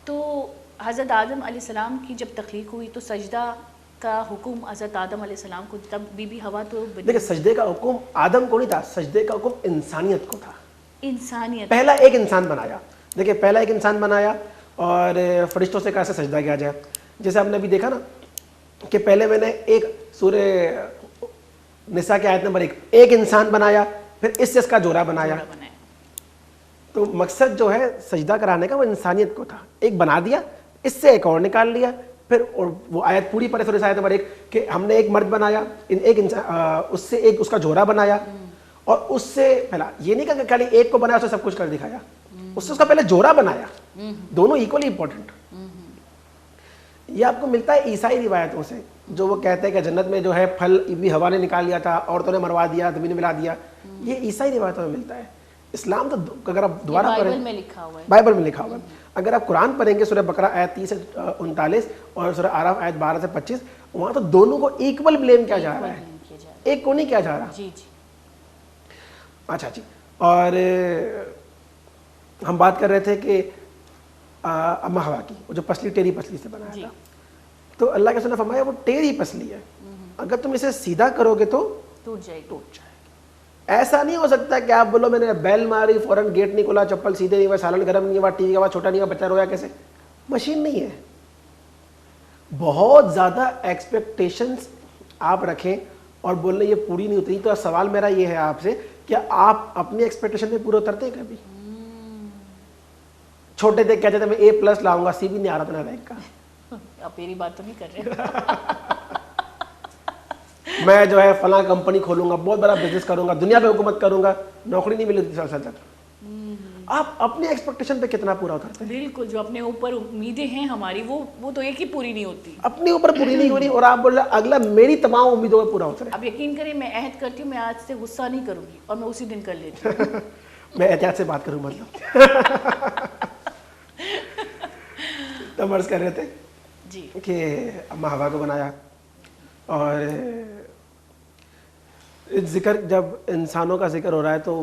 تو حضرت آدم علیہ السلام کی جب تخلیق ہوئی تو سجدہ کا حکم حضرت آدم علیہ السلام کو, تب بی بی ہوا تو دیکھیں سجدے کا حکم آدم کو نہیں تھا, سجدے کا حکم انسانیت کو تھا. انسانیت, پہلا ایک انسان بنایا. دیکھیں پہلا ایک انسان بنایا اور فرشتوں سے کیسے سجدہ کیا جائے. جیسے ہم نے ابھی دیکھا نا کہ پہلے میں نے ایک سورہ نساء کی آیت نمبر 1 ایک انسان بنایا, پھر اس سے اس کا جوڑا بنایا. تو مقصد جو ہے سجدہ کرانے کا وہ انسانیت کو تھا. ایک بنا دیا, اس سے ایک اور نکال لیا, پھر وہ آیت پوری پڑھے سورہ آیت نمبر 1 کہ ہم نے ایک مرد بنایا, ایک اس سے ایک اس کا جوڑا بنایا, اور اس سے پہلا یہ نہیں کہا کہ خالی ایک کو بنایا اس سے سب کچھ کر دکھایا, اس سے اس کا پہلے جوڑا بنایا. دونوں ایکولی امپورٹنٹ. یہ آپ کو ملتا ہے عیسائی روایتوں سے, جو وہ کہتے ہیں کہ جنت میں جو ہے پھل بھی ہوا نے نکال لیا تھا, عورتوں نے مروا دیا, زمین میں ملا دیا. یہ عیسائی روایتوں میں ملتا ہے. اسلام تو اگر آپ دوبارہ پڑھیں, بائبل میں لکھا ہوا ہے, بائبل میں لکھا ہوا ہے. اگر آپ قرآن پڑھیں گے سورہ بقرہ آیت 30 سے 39 اور سورہ اعراف آیت 12 سے 25, وہاں تو دونوں کو ایکول بلیم کیا جا رہا ہے, ایک کو نہیں کیا جا رہا. جی جی. اچھا جی. اور ہم بات کر رہے تھے کہ اما حوا کی, جو پسلی ٹیڑھی پسلی سے بنایا تھا, تو اللہ کے رسول نے فرمایا وہ ٹیڑھی پسلی ہے, اگر تم اسے سیدھا کرو گے تو ٹوٹ جائے گی. ایسا نہیں ہو سکتا کہ آپ بولو میں نے بیل ماری, فوراً گیٹ نہیں کھولا, چپل سیدھے نہیں ہوئے, سالن گرم نہیں ہوا, ٹی وی کا آواز چھوٹا نہیں ہوا, بچہ رویا کیسے. مشین نہیں ہے. بہت زیادہ ایکسپیکٹیشنز آپ رکھیں اور بول رہے یہ پوری نہیں ہوتی. تو سوال میرا یہ ہے آپ سے, کیا آپ اپنی ایکسپیکٹیشن میں پورے اترتے ہیں کبھی؟ چھوٹے تھے کہتے تھے میں A+ لاؤں گا, C بھی نہیں آ رہا تھا رینک کا. آپ میری بات تو نہیں کر رہے. میں جو ہے فلاں کمپنی کھولوں گا, بہت بڑا بزنس کروں گا, دنیا پہ حکومت کروں گا, نوکری نہیں ملی سال تک. آپ اپنی ایکسپیکٹیشن پہ کتنا پورا اترتے ہیں؟ بالکل, جو اپنے اوپر امیدیں ہیں ہماری وہ تو ایک ہی پوری نہیں ہوتی. اپنے اوپر پوری نہیں ہو رہی, اور آپ بول رہے اگلا میری تمام امیدوں پہ پورا اترے. اب یقین کریں میں عہد کرتی ہوں میں آج سے غصہ نہیں کروں گی, اور میں اسی دن کر لیتی ہوں. میں احتیاط سے بات کروں مطلب. تو عرض کر رہے تھے جی کہ اما حوا کو بنایا, اور ذکر جب انسانوں کا ذکر ہو رہا ہے تو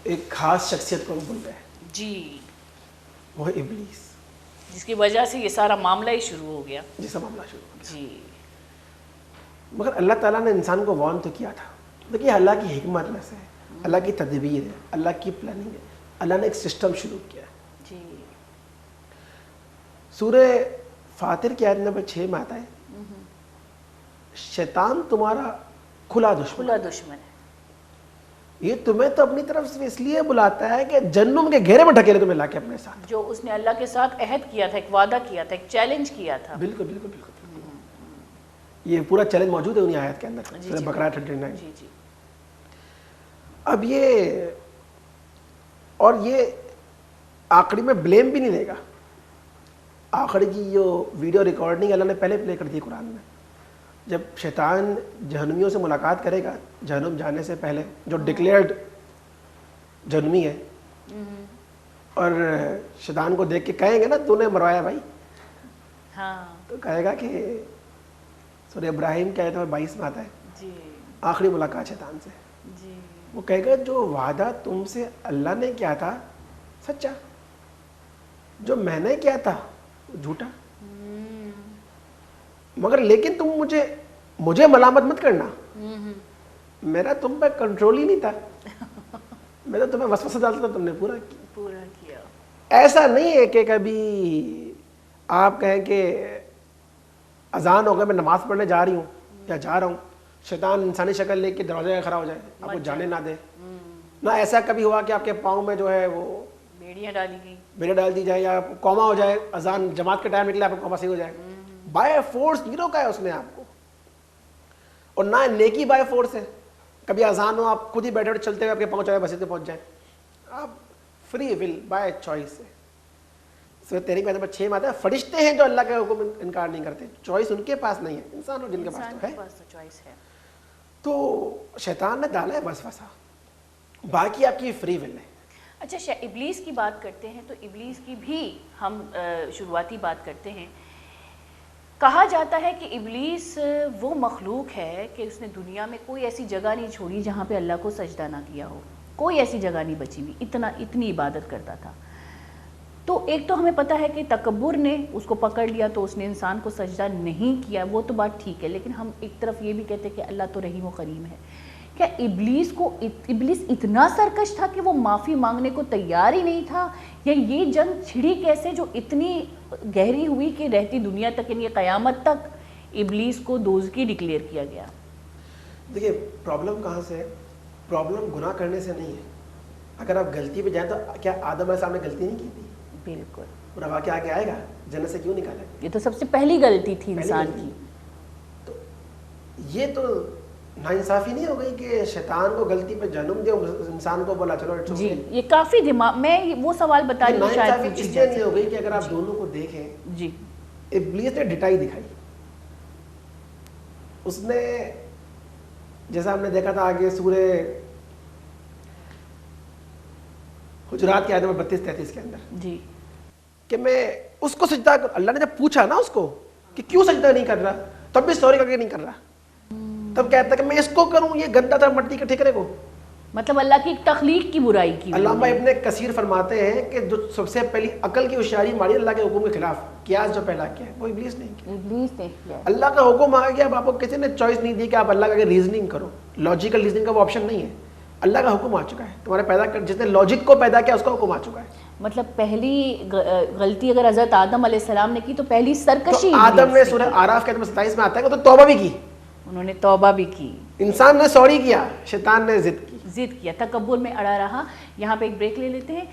ایک خاص شخصیت کو بول رہے ہیں جی, وہ ہے ابلیس, جس کی وجہ سے یہ سارا معاملہ ہی شروع ہو گیا. جس کا معاملہ شروع ہو گیا. جی. مگر اللہ تعالیٰ نے انسان کو وارن تو کیا تھا. دیکھیے اللہ کی حکمت میں سے ہے, اللہ کی تدبیر ہے, اللہ کی پلاننگ ہے, اللہ نے ایک سسٹم شروع کیا ہے. جی. سورہ فاطر کی آیت نمبر 6 میں آتا ہے شیطان تمہارا کھلا دشمن ہے. یہ تمہیں تو اپنی طرف سے اس لیے بلاتا ہے کہ جہنم کے گھیرے میں ڈھکیلے تمہیں لا کے اپنے ساتھ. جو اس نے اللہ کے ساتھ عہد کیا تھا, ایک وعدہ کیا تھا, ایک چیلنج کیا تھا. بالکل بالکل بالکل. یہ پورا چیلنج موجود ہے انہی آیت کے اندر, سورہ بقرہ 39. جی جی. اب یہ اور یہ آخری میں بلیم بھی نہیں دے گا. آخری کی جو ویڈیو ریکارڈنگ اللہ نے پہلے پلے کر دی قرآن میں, جب شیطان جہنمیوں سے ملاقات کرے گا جہنم جانے سے پہلے, جو ڈکلیئرڈ جہنمی ہے, اور شیطان کو دیکھ کے کہیں گے نا تو نے مروایا بھائی, ہاں, تو کہے گا کہ سورہ ابراہیم کے آیت نمبر 22 میں آتا ہے جی آخری ملاقات شیطان سے. جی. وہ کہے گا جو وعدہ تم سے اللہ نے کیا تھا سچا, جو میں نے کیا تھا جھوٹا. مگر لیکن تم مجھے ملامت مت کرنا, میرا تم پہ کنٹرول ہی نہیں تھا, میں تو تمہیں وسوسہ ڈالتا تھا, تم نے پورا کیا. ایسا نہیں ہے کہ کبھی آپ کہیں کہ اذان ہو گیا میں نماز پڑھنے جا رہی ہوں یا جا رہا ہوں, شیطان انسانی شکل لے کے دروازے میں کھڑا ہو جائے, آپ کو جانے نہ دے. نہ ایسا کبھی ہوا کہ آپ کے پاؤں میں جو ہے وہ بیڑیاں ڈالی گئی, بیڑیاں ڈال دی جائے, یا کوما ہو جائے, اذان جماعت کے ٹائم نکلے آپ کو کوما صحیح ہو جائے. بائی فورس نہیں روکا ہے اس نے آپ کو, اور نہ نیکی بائی فورس ہے. کبھی اذان ہو آپ خود ہی بیٹھے بیٹھے چلتے ہوئے آپ کے پہنچ جائے, مسجد پہ پہنچ جائیں, آپ فری ول بائی چوائس ہے. سورہ تحریم کے نمبر 6 میں آتا ہے فرشتے ہیں جو اللہ کا حکم انکار نہیں کرتے, چوائس ان کے پاس نہیں ہے, انسان اور جن کے پاس تو ہے. تو شیطان نے ڈالا ہے وسوسہ, باقی آپ کی فری ول ہے. اچھا, ابلیس کی بات کرتے ہیں تو ابلیس کی بھی ہم شروعاتی بات کرتے ہیں. کہا جاتا ہے کہ ابلیس وہ مخلوق ہے کہ اس نے دنیا میں کوئی ایسی جگہ نہیں چھوڑی جہاں پہ اللہ کو سجدہ نہ کیا ہو, کوئی ایسی جگہ نہیں بچی ہوئی, اتنی عبادت کرتا تھا. تو ایک تو ہمیں پتہ ہے کہ تکبر نے اس کو پکڑ لیا تو اس نے انسان کو سجدہ نہیں کیا, وہ تو بات ٹھیک ہے, لیکن ہم ایک طرف یہ بھی کہتے ہیں کہ اللہ تو رحیم و کریم ہے. کیا ابلیس اتنا سرکش تھا کہ وہ معافی مانگنے کو تیار ہی نہیں تھا, یا یہ جنگ چھڑی کیسے جو اتنی گہری ہوئی کہ رہتی دنیا تک, یعنی قیامت تک ابلیس کو دوزخی ڈکلیئر کیا گیا؟ دیکھیے پرابلم کہاں سے ہے, پرابلم گناہ کرنے سے نہیں ہے, اگر آپ غلطی پہ جائیں تو کیا آدم علیہ السلام نے غلطی نہیں کی تھی؟ بالکل. پورا واقعہ آگے آئے گا, جنت سے کیوں نکالا؟ یہ تو سب سے پہلی غلطی تھی انسان کی. تو یہ تو ناانصافی نہیں ہو گئی کہ شیطان کو غلطی پہ جنم دیا, انسان کو بولا چلو اٹس اوکے. جی, یہ کافی دماغ میں وہ سوال بتا رہی ہوں شاید ناانصافی اس لیے نہیں ہو گئی کہ اگر آپ دونوں کو دیکھیں, جی, ابلیس نے ڈٹائی دکھائی. اس نے جیسا ہم نے دیکھا تھا آگے سورہ حجرات کی آیت نمبر 32-33 کے اندر, جی, کہ میں اس کو سجدہ, اللہ نے جب پوچھا نا اس کو کہ کیوں سجدہ نہیں کر رہا, تب بھی سوری کر کے نہیں کر رہا, تب کہتا کہ میں اس کو کروں, یہ گندا تھا مٹی کے ٹھیکرے کو. مطلب اللہ کی تخلیق کی برائی کی. علامہ ابن کثیر فرماتے ہیں کہ جو سب سے پہلی عقل کی ہوشیاری ماری اللہ کے حکم کے خلاف, قیاس جو پہلا کیا ہے وہ ابلیس نے کیا. ابلیس نے کیا. اللہ کا حکم آ گیا, اب آپ کو کسی نے چوائس نہیں دی کہ آپ اللہ کا ریزننگ کرو, لاجیکل ریزننگ کا وہ آپشن نہیں ہے. اللہ کا حکم آ چکا ہے, تمہارے پیدا کر جس نے لاجک کو پیدا کیا اس کا حکم آ چکا ہے. مطلب پہلی غلطی اگر حضرت آدم علیہ السلام نے کی تو پہلی سرکشی آدم نے سورہ اعراف کے 27 میں آتا ہے کہ تو توبہ بھی کی, انہوں نے توبہ بھی کی. انسان نے سوری کیا, شیطان نے ضد کیا, تکبر میں اڑا رہا. یہاں پہ ایک بریک لے لیتے ہیں.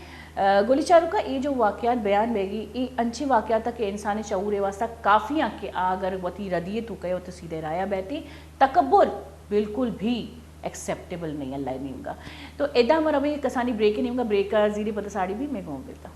گولی چاروں کا یہ جو واقعات بیان بیگی یہ انچی واقعات تھا کہ انسان شعور واسطہ کافیاں کہ اگر وتی ردیے تو کہے تو سیدھے رایا بیٹھی. تکبر بالکل بھی ایکسیپٹیبل نہیں اللہ نہیں ہوگا. تو ایدا ہمارا بھی کسانی بریک ہی نہیں ہوگا, بریک کا زیری پتہ ساڑی بھی میں گھوم دیتا.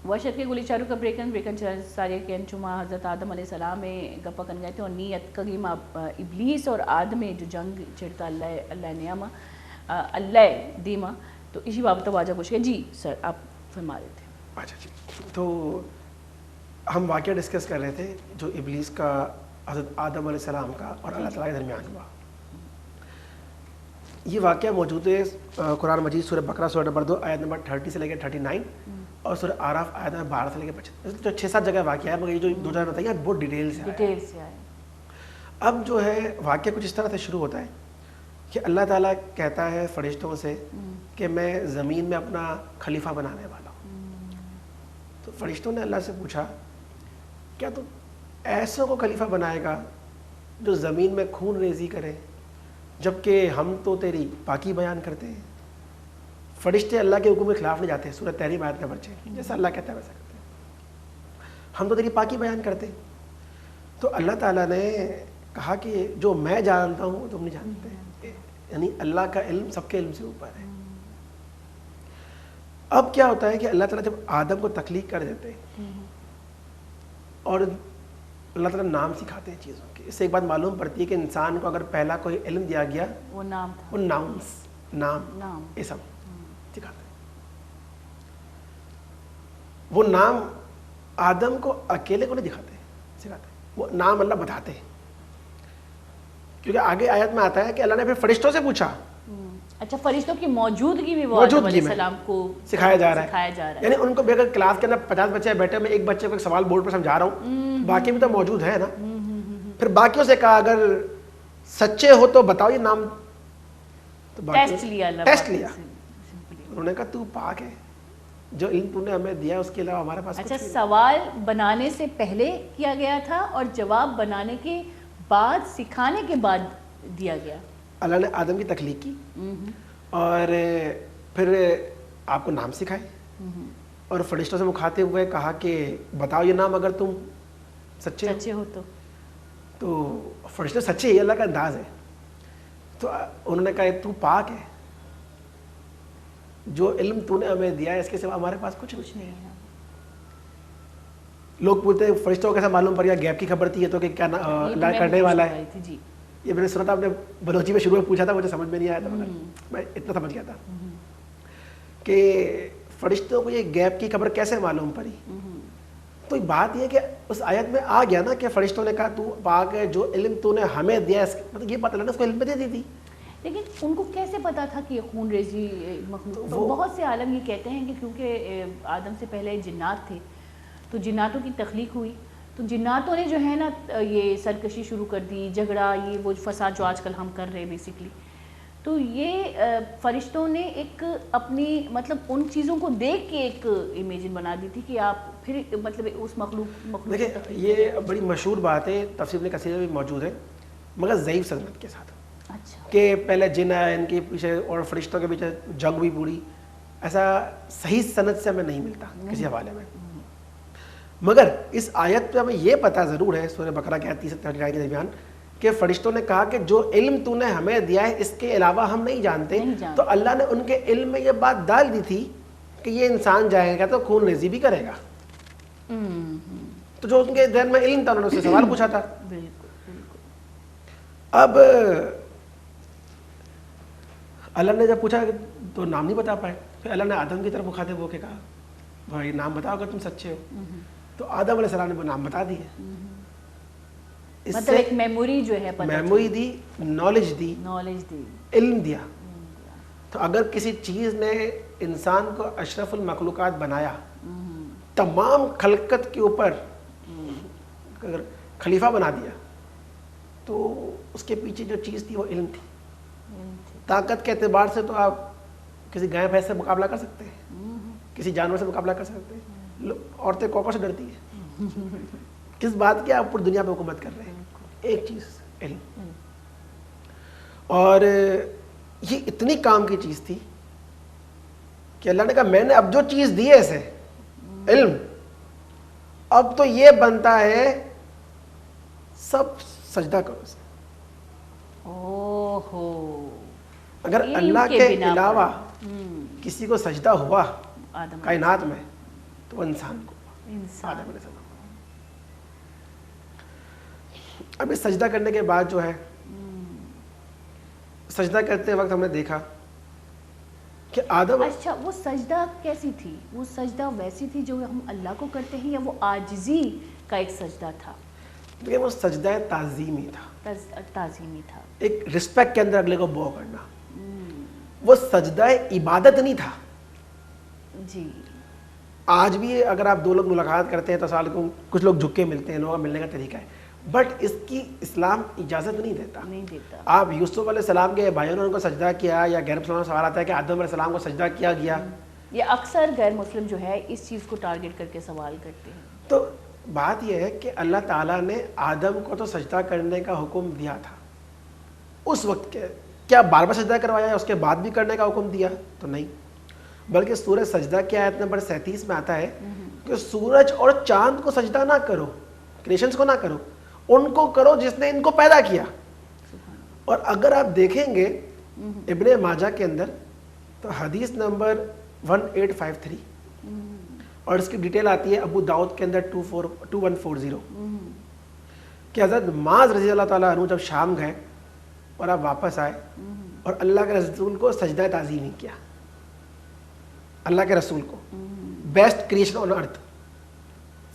وشر کے گلی چاروں کا بریکن سارے کے انچما حضرت آدم علیہ السلام میں گپا کن گئے تھے, اور نیت کگی ماں ابلیس اور آدم میں جو جنگ چھڑتا اللہ نیاما اللہ دیما, تو اسی بابت واجہ کچھ کہ جی سر آپ فرما رہے تھے. اچھا جی, تو ہم واقعہ ڈسکس کر رہے تھے جو ابلیس کا حضرت آدم علیہ السلام کا اور اللہ تعالیٰ کے درمیان ہوا. یہ واقعہ موجود ہے قرآن مجید سورہ بقرہ سورہ نمبر 2 آیت نمبر 30 سے لے کے 39, اور سورہ اعراف آیت نمبر 12 سے لے کے 25, جو 6-7 جگہ واقعہ ہے, مگر یہ جو 2 جگہ بتائیے بہت ڈیٹیل سے آیا. اب جو ہے واقعہ کچھ اس طرح سے شروع ہوتا ہے کہ اللہ تعالیٰ کہتا ہے فرشتوں سے کہ میں زمین میں اپنا خلیفہ بنانے والا ہوں. تو فرشتوں نے اللہ سے پوچھا کیا تو ایسوں کو خلیفہ بنائے گا جو زمین میں خون ریزی کرے, جبکہ ہم تو تیری پاکی بیان کرتے ہیں. فرشتے اللہ کے حکم کے خلاف نہیں جاتے, سورہ تحریم آیت کا بچے جیسا اللہ کہتا ہے ویسا کرتے ہیں, ہم تو تیری پاکی بیان کرتے ہیں. تو اللہ تعالیٰ نے کہا کہ جو میں جانتا ہوں وہ تم نہیں جانتے, یعنی اللہ کا علم سب کے علم سے اوپر ہے. اب کیا ہوتا ہے کہ اللہ تعالیٰ جب آدم کو تخلیق کر دیتے اور اللہ تعالیٰ نام سکھاتے ہیں چیزوں کے, اس سے ایک بات معلوم پڑتی ہے کہ انسان کو اگر پہلا کوئی علم دیا گیا وہ نام تھا, وہ نام اسم سکھاتے ہیں. وہ نام آدم کو اکیلے کو نہیں دکھاتے سکھاتے, وہ نام اللہ بتاتے ہیں, کیونکہ آگے آیت میں آتا ہے کہ اللہ نے پھر فرشتوں سے پوچھا. اچھا, فرشتوں کی موجودگی میں وہ آدم علیہ السلام کو سکھایا جا رہا ہے, یعنی ان کو بھی اگر کلاس کے اندر 50 بچے بیٹھے, میں ایک بچے کو ایک سوال بورڈ پر سمجھا رہا ہوں, باقی بھی تو موجود ہے نا. پھر باقیوں سے کہا اگر سچے ہو تو بتاؤ یہ نام, تو ٹیسٹ لیا. انہوں نے کہا تو پاک ہے, جو علم تو نے ہمیں دیا اس کے علاوہ ہمارے پاس. اچھا, سوال بنانے سے پہلے کیا گیا تھا اور جواب بنانے کے بعد, سکھانے کے بعد دیا گیا. اللہ نے آدم کی تخلیق کی اور پھر آپ کو نام سکھائے, اور فرشتوں سے مخاطب ہوئے کہا کہ بتاؤ یہ نام اگر تم سچے ہو تو فرشتے سچے, یہ اللہ کا انداز ہے. تو انہوں نے کہا تو پاک ہے, جو علم تو نے ہمیں دیا ہے اس کے سوا ہمارے پاس کچھ نہیں ہے. لوگ پوچھتے ہیں فرشتوں کو کیسا معلوم پڑ گیا, گیپ کی خبر تھی, یہ تو کہ کیا اللہ کرنے والا ہے. یہ میں نے سنا تھا, آپ نے بلوچی میں شروع میں پوچھا تھا, مجھے سمجھ میں نہیں آیا تھا, مگر میں اتنا سمجھ گیا تھا کہ فرشتوں کو یہ گیپ کی خبر کیسے معلوم پڑی. تو ایک بات یہ کہ اس آیت میں آ گیا نا کہ فرشتوں نے کہا تو پاک ہے, جو علم تو نے ہمیں دیا, مطلب یہ پتہ لگا اس کو علم دے دی تھی. لیکن ان کو کیسے پتا تھا کہ یہ خون ریزی مخلوق, بہت سے عالم یہ کہتے ہیں کہ کیونکہ آدم سے پہلے جنات تھے تو جناتوں کی تخلیق ہوئی, تو جناتوں نے جو ہے نا یہ سرکشی شروع کر دی, جھگڑا, یہ وہ فساد جو آج کل ہم کر رہے ہیں بیسکلی, تو یہ فرشتوں نے ایک اپنی مطلب ان چیزوں کو دیکھ کے ایک امیجن بنا دی تھی کہ آپ پھر مطلب اس مخلوق دیکھیں یہ بڑی مشہور بات ہے, تفسیر ابن کثیر میں بھی موجود ہے مگر ضعیف سند کے ساتھ. اچھا کہ پہلے جن آیا ان کے پیچھے اور فرشتوں کے پیچھے جنگ بھی پوری, ایسا صحیح سند سے ہمیں نہیں ملتا کسی حوالے میں. مگر اس آیت پہ ہمیں یہ پتہ ضرور ہے, سورہ بقرہ کی آیت 30 کے درمیان, کہ فرشتوں نے کہا کہ جو علم تو نے ہمیں دیا ہے اس کے علاوہ ہم نہیں جانتے. تو اللہ نے ان کے علم میں یہ بات ڈال دی تھی کہ یہ انسان جائے گا تو خون ریزی بھی کرے گا. تو جو ان کے ذہن میں علم تھا انہوں نے اس سے سوال پوچھا تھا. اب اللہ نے جب پوچھا تو نام نہیں بتا پائے, پھر اللہ نے آدم کی طرف مخاطب ہو کے کہا بھائی نام بتاؤ اگر تم سچے ہو. تو آدم علیہ السلام نے وہ نام بتا دیے. اس مطلب سے ایک میموری جو ہے, میموری دی, نالج دی, علم دیا. تو اگر کسی چیز نے انسان کو اشرف المخلوقات بنایا, تمام خلقت کے اوپر اگر خلیفہ بنا دیا, تو اس کے پیچھے جو چیز تھی وہ علم تھی. طاقت کے اعتبار سے تو آپ کسی گائے بھینس سے مقابلہ کر سکتے ہیں, کسی جانور سے مقابلہ کر سکتے ہیں. عورتیں کوکوں سے ڈرتی ہیں, کس بات کی آپ پوری دنیا پہ حکومت کر رہے ہیں؟ ایک چیز علم. اور یہ اتنی کام کی چیز تھی کہ اللہ نے کہا میں نے اب جو چیز دی ہے اسے علم, اب تو یہ بنتا ہے سب سجدہ کرو اسے. اگر اللہ کے علاوہ کسی کو سجدہ ہوا کائنات میں تو وہ انسان کو آدم علیہ السلام. اب اس سجدہ کرنے کے بعد جو ہے, سجدہ کرتے وقت ہم نے دیکھا کہ آدم, اچھا وہ سجدہ کیسی تھی؟ وہ سجدہ ویسی تھی جو ہم اللہ کو کرتے ہیں, یا وہ عاجزی کا ایک سجدہ تھا؟ دیکھیں وہ سجدہ تعظیمی تھا, تعظیمی تھا, ایک رسپیکٹ کے اندر اگلے کو بو کرنا. وہ سجدہ عبادت نہیں تھا. جی آج بھی اگر آپ دو لوگ ملاقات کرتے ہیں تو سال کو کچھ لوگ جھک کے ملتے ہیں, لوگوں کا ملنے کا طریقہ ہے, بٹ اس کی اسلام اجازت نہیں دیتا. آپ یوسف علیہ السلام کے بھائیوں نے ان کو سجدہ کیا, یا غیر مسلمانوں سوال آتا ہے کہ آدم علیہ السلام کو سجدہ کیا گیا. یہ اکثر غیر مسلم جو ہے اس چیز کو ٹارگٹ کر کے سوال کرتے ہیں. تو بات یہ ہے کہ اللہ تعالیٰ نے آدم کو تو سجدہ کرنے کا حکم دیا تھا اس وقت کے, کیا بار بار سجدہ کروایا, اس کے بعد بھی کرنے کا حکم دیا؟ تو نہیں, بلکہ سورہ سجدہ کی آیت نمبر 37 میں آتا ہے کہ سورج اور چاند کو سجدہ نہ کرو, کریشنز کو نہ کرو, ان کو کرو جس نے ان کو پیدا کیا. اور اگر آپ دیکھیں گے ابن ماجہ کے اندر تو حدیث نمبر 1853 اور اس کی ڈیٹیل آتی ہے ابو داؤد کے اندر 2140 کہ حضرت معاذ رضی اللہ تعالیٰ عنہ جب شام گئے اور آپ واپس آئے اور اللہ کے رسول کو سجدہ تعظیم نہیں کیا, اللہ کے رسول کو بیسٹ کریشن آن ارتھ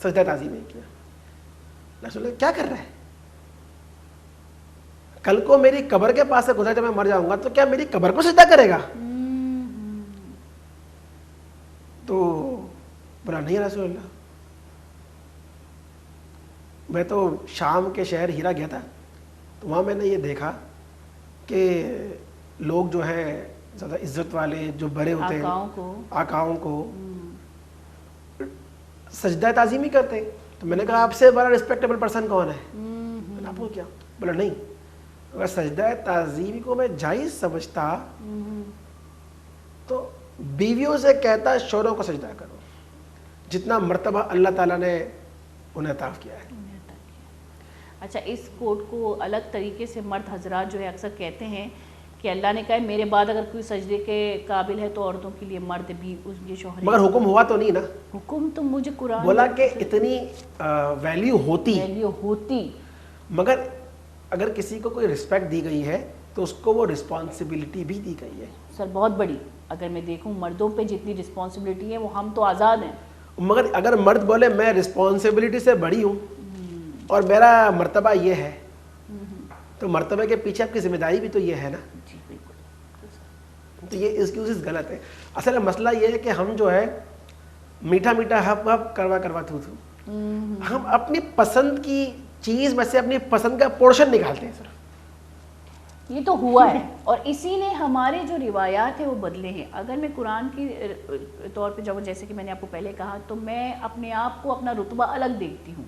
سجدہ تعظیم نہیں کیا. رسول کیا کر رہا ہے, کل کو میری قبر کے پاس سے گزر جب میں مر جاؤں گا تو کیا میری قبر کو سجدہ کرے گا؟ تو بولا نہیں رسول اللہ, میں تو شام کے شہر ہیرا گیا تھا, تو وہاں میں نے یہ دیکھا کہ لوگ جو ہیں زیادہ عزت والے جو بڑے ہوتے ہیں آقاؤں کو سجدہ تعظیمی کرتے ہیں. تو میں نے کہا آپ سے بڑا رسپیکٹیبل پرسن کون ہے؟ میں نے آپ کو کیا بولا نہیں, اگر سجدہ تعظیم کو میں جائز سمجھتا تو بیویوں سے کہتا شوہروں کو سجدہ کرو جتنا مرتبہ اللہ تعالیٰ نے انہیں عطا کیا ہے. اچھا اس کوٹ کو الگ طریقے سے مرد حضرات جو ہے اکثر کہتے ہیں کہ اللہ نے کہا ہے میرے بعد اگر کوئی سجدے کے قابل ہے تو عورتوں کے لیے مرد بھی اس کے شوہر, مگر حکم ہوا تو نہیں نا. حکم تو مجھے قرآن بولا کہ اتنی ویلیو ہوتی مگر اگر کسی کو کوئی رسپیکٹ دی گئی ہے تو اس کو وہ رسپانسبلٹی بھی دی گئی ہے. سر بہت بڑی, اگر میں دیکھوں مردوں پہ جتنی رسپانسبلٹی ہے وہ ہم تو آزاد ہیں, مگر اگر مرد بولے میں رسپانسبلٹی سے بڑی ہوں اور میرا مرتبہ یہ ہے, تو مرتبہ کے پیچھے آپ کی ذمہ داری بھی تو یہ ہے نا. تو یہ ایکسکیوزز غلط ہے. اصل مسئلہ یہ ہے کہ ہم جو ہے میٹھا میٹھا ہپ ہپ کروا تھو ہم اپنی پسند کی چیز میں سے اپنی پسند کا پورشن نکالتے ہیں صرف. یہ تو ہوا ہے اور اسی نے ہمارے جو روایات ہیں وہ بدلے ہیں. اگر میں قرآن کی طور پہ جب جیسے کہ میں نے آپ کو پہلے کہا تو میں اپنے آپ کو اپنا رتبہ الگ دیکھتی ہوں.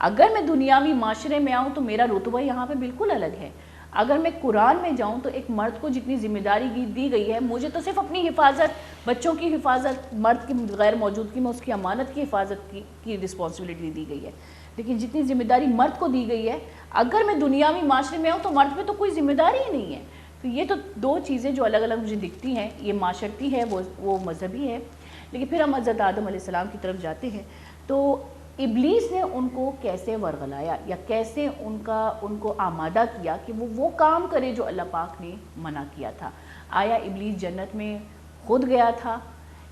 اگر میں دنیاوی معاشرے میں آؤں تو میرا رتبہ یہاں پہ بالکل الگ ہے. اگر میں قرآن میں جاؤں تو ایک مرد کو جتنی ذمہ داری دی گئی ہے, مجھے تو صرف اپنی حفاظت, بچوں کی حفاظت, مرد کی غیر موجودگی میں اس کی امانت کی حفاظت کی رسپانسبلٹی دی گئی ہے. لیکن جتنی ذمہ داری مرد کو دی گئی ہے, اگر میں دنیاوی معاشرے میں آؤں تو مرد پہ تو کوئی ذمہ داری ہی نہیں ہے. تو یہ تو دو چیزیں جو الگ الگ مجھے دکھتی ہیں, یہ معاشرتی ہے, وہ مذہبی ہے. لیکن پھر ہم حضرت آدم علیہ السلام کی طرف جاتے ہیں تو ابلیس نے ان کو کیسے ورغلایا یا کیسے ان کو آمادہ کیا کہ وہ کام کرے جو اللہ پاک نے منع کیا تھا. آیا ابلیس جنت میں خود گیا تھا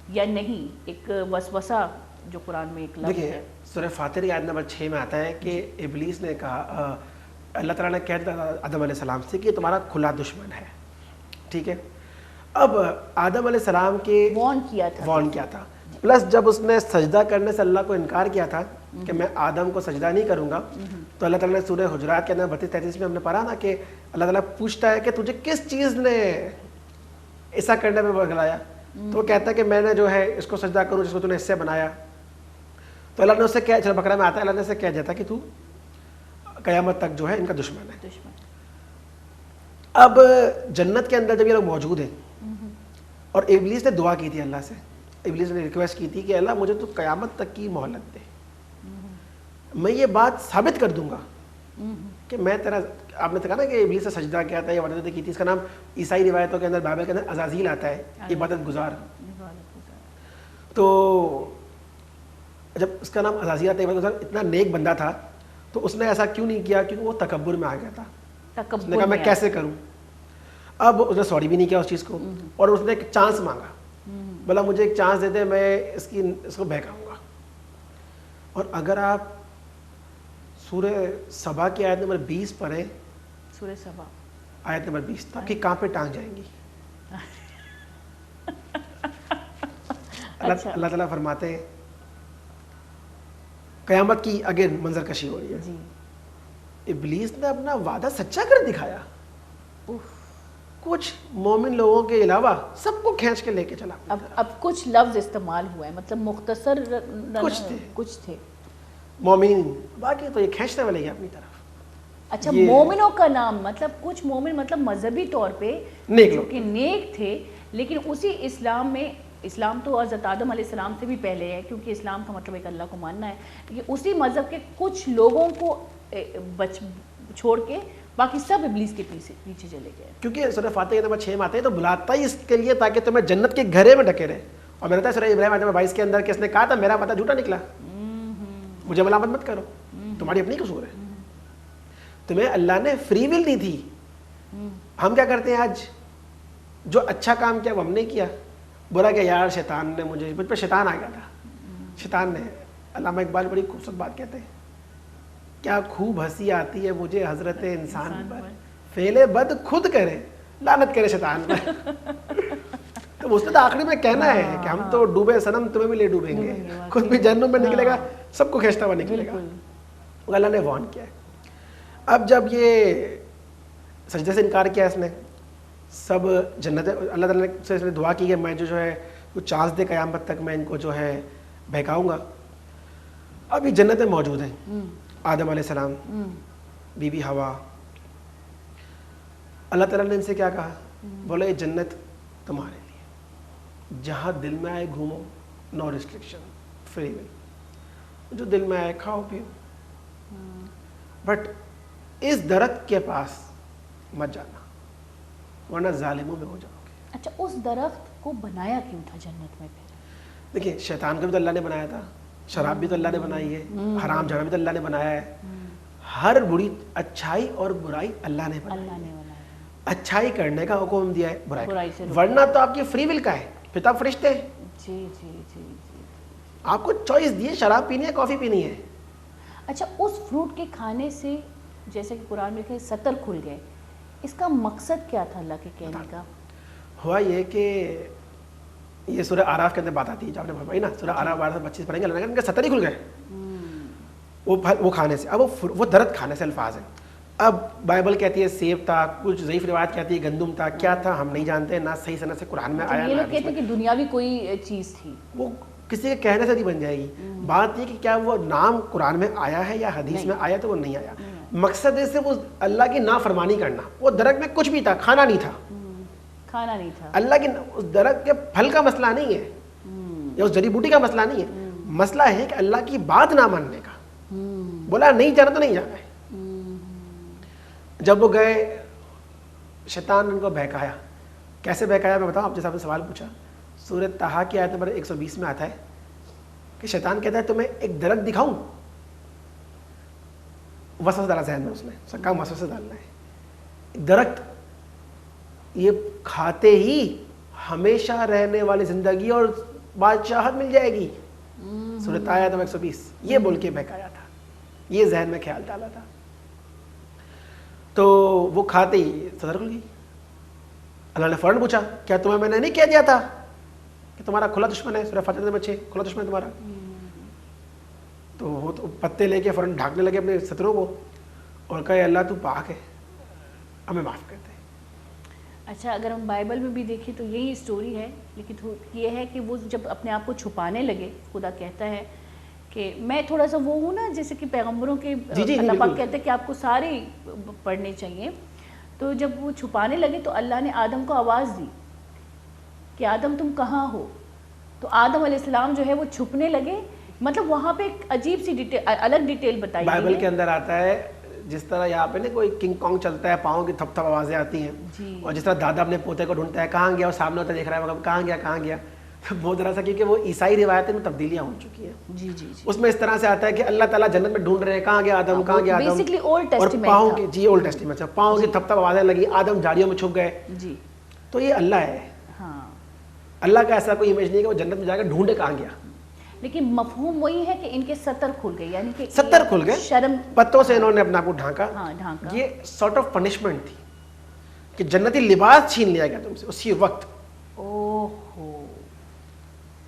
یا نہیں؟ ایک وسوسہ جو قرآن میں ایک لفظ ہے. سورہ فاتر کی آیت نمبر 6 میں آتا ہے کہ ابلیس نے کہا, اللہ تعالیٰ نے کہہ دیا آدم علیہ السلام سے کہ تمہارا کھلا دشمن ہے. ٹھیک ہے, اب آدم علیہ السلام کے وارن کیا تھا, پلس جب اس نے سجدہ کرنے سے اللہ کو انکار کیا تھا کہ میں آدم کو سجدہ نہیں کروں گا, تو اللہ تعالیٰ نے سورہ حجرات کے اندر 32-33 میں ہم نے پڑھا نا کہ اللہ تعالیٰ پوچھتا ہے کہ تجھے کس چیز نے ایسا کرنے میں ورغلایا, تو وہ کہتا ہے کہ میں نے جو ہے اس کو سجدہ کروں جس کو تو نے حصے بنایا. تو اللہ نے اس سے کیا, چلو بقرہ میں آتا ہے, اللہ نے اسے کہہ دیتا کہ تو قیامت تک جو ہے ان کا دشمن ہے. اب جنت کے اندر جب یہ لوگ موجود ہیں اور ابلیس نے دعا کی تھی اللہ سے, ابلیس نے ریکویسٹ کی تھی کہ اللہ مجھے تو قیامت تک کی مہلت دے, میں یہ بات ثابت کر دوں گا کہ میں تیرا, آپ نے کہا نا کہ ابلیس سے سجدہ کیا تھا یا عبادت کی تھی, اس کا نام عیسائی روایتوں کے اندر بائبل کے اندر عزازیل آتا ہے, عبادت گزار. تو جب اس کا نام عزازیل آتا ہے عبادت گزار, اتنا نیک بندہ تھا تو اس نے ایسا کیوں نہیں کیا, کیونکہ وہ تکبر میں آ گیا تھا. اس نے کہا میں کیسے کروں. اب اس نے سوری بھی نہیں کیا اس چیز کو, اور اس نے ایک چانس مانگا, بولا مجھے ایک چانس دے دے, میں اس کو بہکاؤں گا. اور اگر آپ سورہ سبا کی آیت نمبر 20 پڑھیں, سورہ سبا آیت نمبر 20, تو آپ کی کہاں پہ ٹانگ جائیں گی. اللہ تعالیٰ فرماتے ہیں, قیامت کی اگین منظر کشی ہو رہی ہے, ابلیس نے اپنا وعدہ سچا کر دکھایا, کچھ مومن لوگوں کے علاوہ سب کو کھینچ کے لے کے چلا. اب کچھ لفظ استعمال ہوا ہے, مطلب مختصر کچھ تھے مومن, باقی تو یہ کھینچنے والے ہیں اپنی طرف. اچھا, مومنوں کا نام مطلب کچھ مومن مطلب مذہبی طور پہ جو کہ نیک تھے, لیکن اسی اسلام میں, اسلام تو حضرت آدم علیہ السلام سے بھی پہلے ہے کیونکہ اسلام کا مطلب ایک اللہ کو ماننا ہے, لیکن اسی مذہب کے کچھ لوگوں کو چھوڑ کے باقی سب ابلیس کے پیچھے چلے گئے. کیونکہ سورہ فاتح کے نمبر 6 میں آتے ہیں تو بلاتا ہی اس کے لیے تاکہ تمہیں جنت کے گھرے میں ڈکے رہے. اور میں نے سورہ ابراہیم آیت نمبر 22 کے اندر کس نے کہا تھا میرا وعدہ جھوٹا نکلا, مجھے ملامت مت کرو, تمہاری اپنی قصور ہے, تمہیں اللہ نے فری ول دی تھی. ہم کیا کرتے ہیں آج, جو اچھا کام کیا وہ ہم نے کیا, برا کہ یار شیطان نے مجھ پہ شیطان آ گیا تھا, شیطان نے. علامہ اقبال بڑی خوبصورت بات کہتے ہیں, کیا خوب ہنسی آتی ہے مجھے حضرت انسان پر, فعل بد خود کرے لعنت کرے شیطان پر. تو اس نے تو آخری میں کہنا ہے کہ ہم تو ڈوبے صنم تمہیں بھی لے ڈوبیں گے, خود بھی جہنم میں نکلے گا, سب کو کھینچتا ہوا نکلے گا. اللہ نے وارن کیا ہے. اب جب یہ سجدے سے انکار کیا اس نے, سب جنت, اللہ تعالیٰ سے اس نے دعا کی کہ میں جو ہے وہ چانس دے قیامت تک میں ان کو جو ہے بہکاؤں گا. اب یہ جنت میں موجود ہیں, آدم علیہ السلام, بی بی ہوا. اللہ تعالیٰ نے ان سے کیا کہا, بولا یہ جنت تمہارے لیے, جہاں دل میں آئے گھومو, نو ریسٹرکشن, فری ول, جو دل میں آئے کھاؤ پیو, بٹ اس درخت کے پاس مت جانا ورنہ ظالموں میں ہو جاؤ گے. اچھا, اس درخت کو بنایا کیوں تھا جنت میں پھر؟ دیکھیں شیطان کو بھی تو اللہ نے بنایا تھا, شراب بھی تو اللہ نے بنائی ہے, حرام جانا بھی تو اللہ نے بنایا ہے, ہر بری اچھائی اور برائی اللہ نے بنائی. اچھائی کرنے کا حکم دیا ہے, برائی ورنہ تو آپ کی فری ول کا ہے, پھر تو آپ فرشتے ہیں. جی جی جی جی, آپ کو چوائس دی ہے, شراب پینی ہے کافی پینی ہے. اچھا, اس فروٹ کے کھانے سے جیسے کہ قرآن میں کہ 70 کھل گئے, اس کا مقصد کیا تھا اللہ کے کہنے کا؟ ہوا یہ کہ یہ سورہ آراف کے اندر بات آتی ہے, جو آپ نے پڑھائی نا, سورہ آراف 12-25 پڑھیں گے, اللہ نے کہا 70 ہی کھل گئے. وہ پھل وہ کھانے سے. اب وہ درخت کھانے سے الفاظ ہیں. اب بائبل کہتی ہے سیب تھا, کچھ ضعیف روایت کہتی ہے گندم تھا, کیا تھا ہم نہیں جانتے, نہ صحیح سند سے قرآن میں آیا. یہ لوگ کہتے ہیں کہ دنیاوی کوئی چیز تھی, وہ کسی کے کہنے سے نہیں بن جائے گی. بات یہ کہ کیا وہ نام قرآن میں آیا ہے یا حدیث میں آیا, تو وہ نہیں آیا. مقصد اس سے وہ اللہ کی نافرمانی کرنا. وہ درخت میں کچھ بھی تھا, کھانا نہیں تھا, کھانا نہیں تھا. اللہ کی اس درخت کے پھل کا مسئلہ نہیں ہے یا اس جڑی بوٹی کا مسئلہ نہیں ہے. مسئلہ ہے کہ اللہ کی بات نہ ماننے کا. بولا نہیں جانا تو نہیں جانا ہے. جب وہ گئے, شیطان ان کو بہکایا. کیسے بہکایا میں بتاؤں, آپ جیسا آپ نے سوال پوچھا. سورۃ طٰہٰ کی آیت نمبر 120 میں آتا ہے کہ شیطان کہتا ہے تمہیں ایک درخت دکھاؤں. وسوسہ ڈالا ذہن میں, اس نے سب کام وسوسہ ڈالنا ہے. درخت یہ کھاتے ہی ہمیشہ رہنے والی زندگی اور بادشاہت مل جائے گی. سورۃ طٰہٰ آیت نمبر 120 یہ بول کے بہکایا تھا, یہ ذہن میں خیال ڈالا تھا. تو وہ کھاتے ہی صدر کھل گئی. اللہ نے فوراً پوچھا کیا تمہیں میں نے نہیں کہہ دیا تھا کہ تمہارا کھلا دشمن ہے. سورہ فاتر نمبر 6 کھلا دشمن ہے تمہارا. تو وہ تو پتے لے کے فوراً ڈھانکنے لگے اپنے ستروں کو اور کہے اللہ تو پاک ہے, ہمیں معاف کر دے. اچھا, اگر ہم بائبل میں بھی دیکھیں تو یہی اسٹوری ہے, لیکن یہ ہے کہ وہ جب اپنے آپ کو چھپانے لگے, خدا کہتا ہے کہ میں تھوڑا سا وہ ہوں نا, جیسے کہ پیغمبروں کے اللہ پاک کہتے ہیں کہ آپ کو سارے پڑھنے چاہیے. تو جب وہ چھپانے لگے تو اللہ نے آدم کو آواز دی کہ آدم تم کہاں ہو. تو آدم علیہ السلام جو ہے وہ چھپنے لگے. مطلب وہاں پہ ایک عجیب سی ڈیٹیل, الگ ڈیٹیل بتائی بائبل کے اندر آتا ہے جس طرح یہاں پہ نا کوئی کنگ کانگ چلتا ہے, پاؤں کی تھپ تھپ آوازیں آتی ہیں, اور جس طرح دادا اپنے پوتے کو ڈھونڈتا ہے کہاں گیا, وہ سامنے ہوتا دیکھ رہا ہے کہاں گیا کہاں گیا. بہت طرح سے کیونکہ وہ عیسائی روایتیں میں تبدیلیاں ہو چکی ہیں. جی جی اس میں اس طرح سے آتا ہے کہ اللہ تعالیٰ جنت میں ڈھونڈ رہے ہیں کہاں گیا آدم, کہاں گیا آدم, اور پاؤں کی جی اولڈ ٹیسٹیمنٹ سے پاؤں کی تھپ تھپ آوازیں لگی, آدم جھاڑیوں میں چھپ گئے. جی تو یہ اللہ ہے. اللہ کا ایسا کوئی امیج نہیں کہ وہ جنت میں جا کے ڈھونڈے کہاں گیا. لیکن مفہوم وہی ہے کہ ان کے ستر کھل گئے, یعنی کہ ستر کھل گئے, شرم پتوں سے انہوں نے اپنا کو ڈھانکا. یہ سارٹ آف پنشمنٹ تھی کہ جنتی لباس چھین لیا گیا تم سے اسی وقت.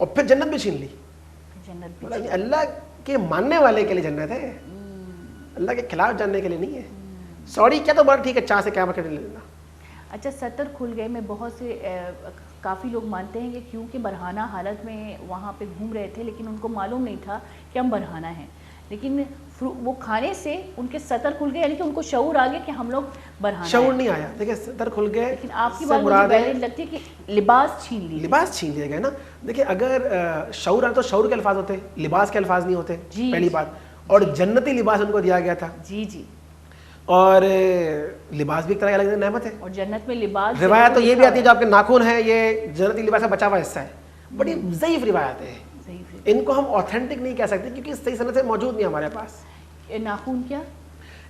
اور پھر جنت بھی چھین لی. جنت اللہ کے ماننے والے کے لیے جنت ہے, اللہ کے خلاف جاننے کے لیے نہیں ہے. سوری کیا تو بات ٹھیک ہے, چاہ سے کیا مت کر لینا. اچھا, ستر کھل گئے میں بہت سے کافی لوگ مانتے ہیں کہ کیونکہ برہانہ حالت میں وہاں پہ گھوم رہے تھے, لیکن ان کو معلوم نہیں تھا کہ ہم برہانہ ہیں, لیکن وہ کھانے سے ان کے ستر کھل گئے, یعنی کہ ان کو شعور آ گیا کہ ہم لوگ برہانہ ہیں. شعور نہیں آیا, دیکھیں ستر کھل گئے, لیکن آپ کی بات مجھے ویلڈ لگتی ہے کہ لباس چھین لیے, لباس چھین لیے گئے نا. دیکھیں اگر شعور آتا تو شعور کے الفاظ ہوتے, لباس کے الفاظ نہیں ہوتے, پہلی بات. اور جنتی لباس ان کو دیا گیا تھا. جی جی. اور لباس بھی ایک طرح کی الگ نعمت ہے. اور جنت میں لباس روایت تو یہ بھی آتی ہے جو آپ کے ناخن ہے یہ جنتی لباس کا بچا ہوا حصہ ہے. بڑی ضعیف روایت ہے, ان کو ہم آتھینٹک نہیں کہہ سکتے کیونکہ صحیح سند سے موجود نہیں ہمارے پاس. ناخن کیا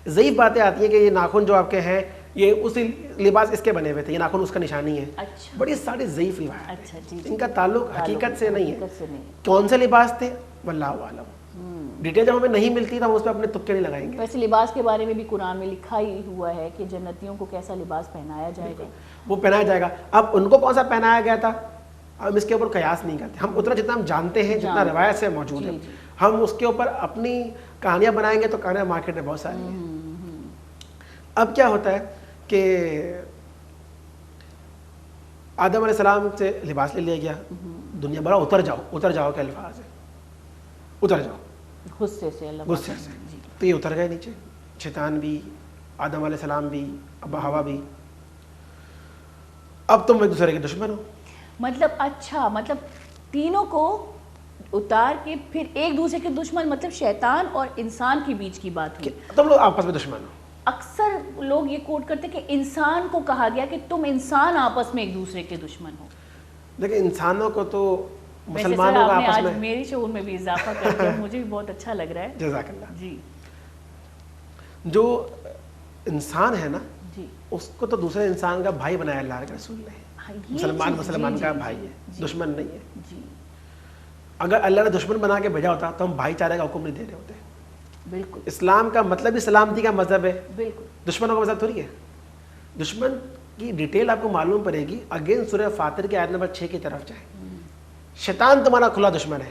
ضعیف باتیں آتی ہیں کہ یہ ناخن جو آپ کے ہیں یہ اسی لباس اس کے بنے ہوئے تھے, یہ ناخن اس کا نشانی ہے. بڑی ساری ضعیف روایت, ان کا تعلق حقیقت سے نہیں ہے. کون سے لباس تھے واللہ اعلم, ڈیٹیل جب ہمیں نہیں ملتی تو ہم اس پہ اپنے تکے نہیں لگائیں گے. ویسے لباس کے بارے میں بھی قرآن میں لکھا ہی ہوا ہے کہ جنتیوں کو کیسا لباس پہنایا جائے گا. وہ پہنایا جائے گا. اب ان کو کون سا پہنایا گیا تھا ہم اس کے اوپر قیاس نہیں کرتے. ہم اتنا جتنا ہم جانتے ہیں, جتنا روایت سے موجود ہے, ہم اس کے اوپر اپنی کہانیاں بنائیں گے تو کہانیاں مارکیٹ میں بہت ساری ہیں. اب کیا ہوتا ہے کہ آدم علیہ السلام سے لباس لے لیا گیا, دنیا بھرا اتر جاؤ کے الفاظ ہے, اتر جاؤ غصے سے, غصے سے. تو یہ اتر گئے نیچے, شیطان بھی, آدم علیہ السلام بھی, ابا ہوا بھی. اب تم ایک دوسرے کے دشمن ہو. مطلب اچھا, مطلب تینوں کو اتار کے پھر ایک دوسرے کے دشمن, مطلب شیطان اور انسان کے بیچ کی بات ہوئی. تم لوگ آپس میں دشمن ہو. اکثر لوگ یہ کوٹ کرتے کہ انسان کو کہا گیا کہ تم انسان آپس میں ایک دوسرے کے دشمن ہو. دیکھیں انسانوں کو تو مسلمانوں کا آپس میں, میری شعور میں بھی اضافہ کر دیا, مجھے بھی بہت اچھا لگ رہا ہے. جزاک اللہ. جی, جو انسان ہے نا اس کو تو دوسرے انسان کا بھائی بنایا اللہ کے رسول نے. مسلمان کا بھائی ہے, دشمن نہیں ہے. اگر اللہ نے دشمن بنا کے بھیجا ہوتا تو ہم بھائی چارے کا حکم نہیں دے رہے ہوتے. بالکل. اسلام کا مطلب ہی سلامتی کا مذہب ہے. بالکل. دشمنوں کا مذہب تھوڑی ہے. دشمن کی ڈیٹیل آپ کو معلوم پڑے گی اگین سورہ فاتر کی آیت نمبر 6 کی طرف جائیں. شیطان تمہارا کھلا دشمن ہے.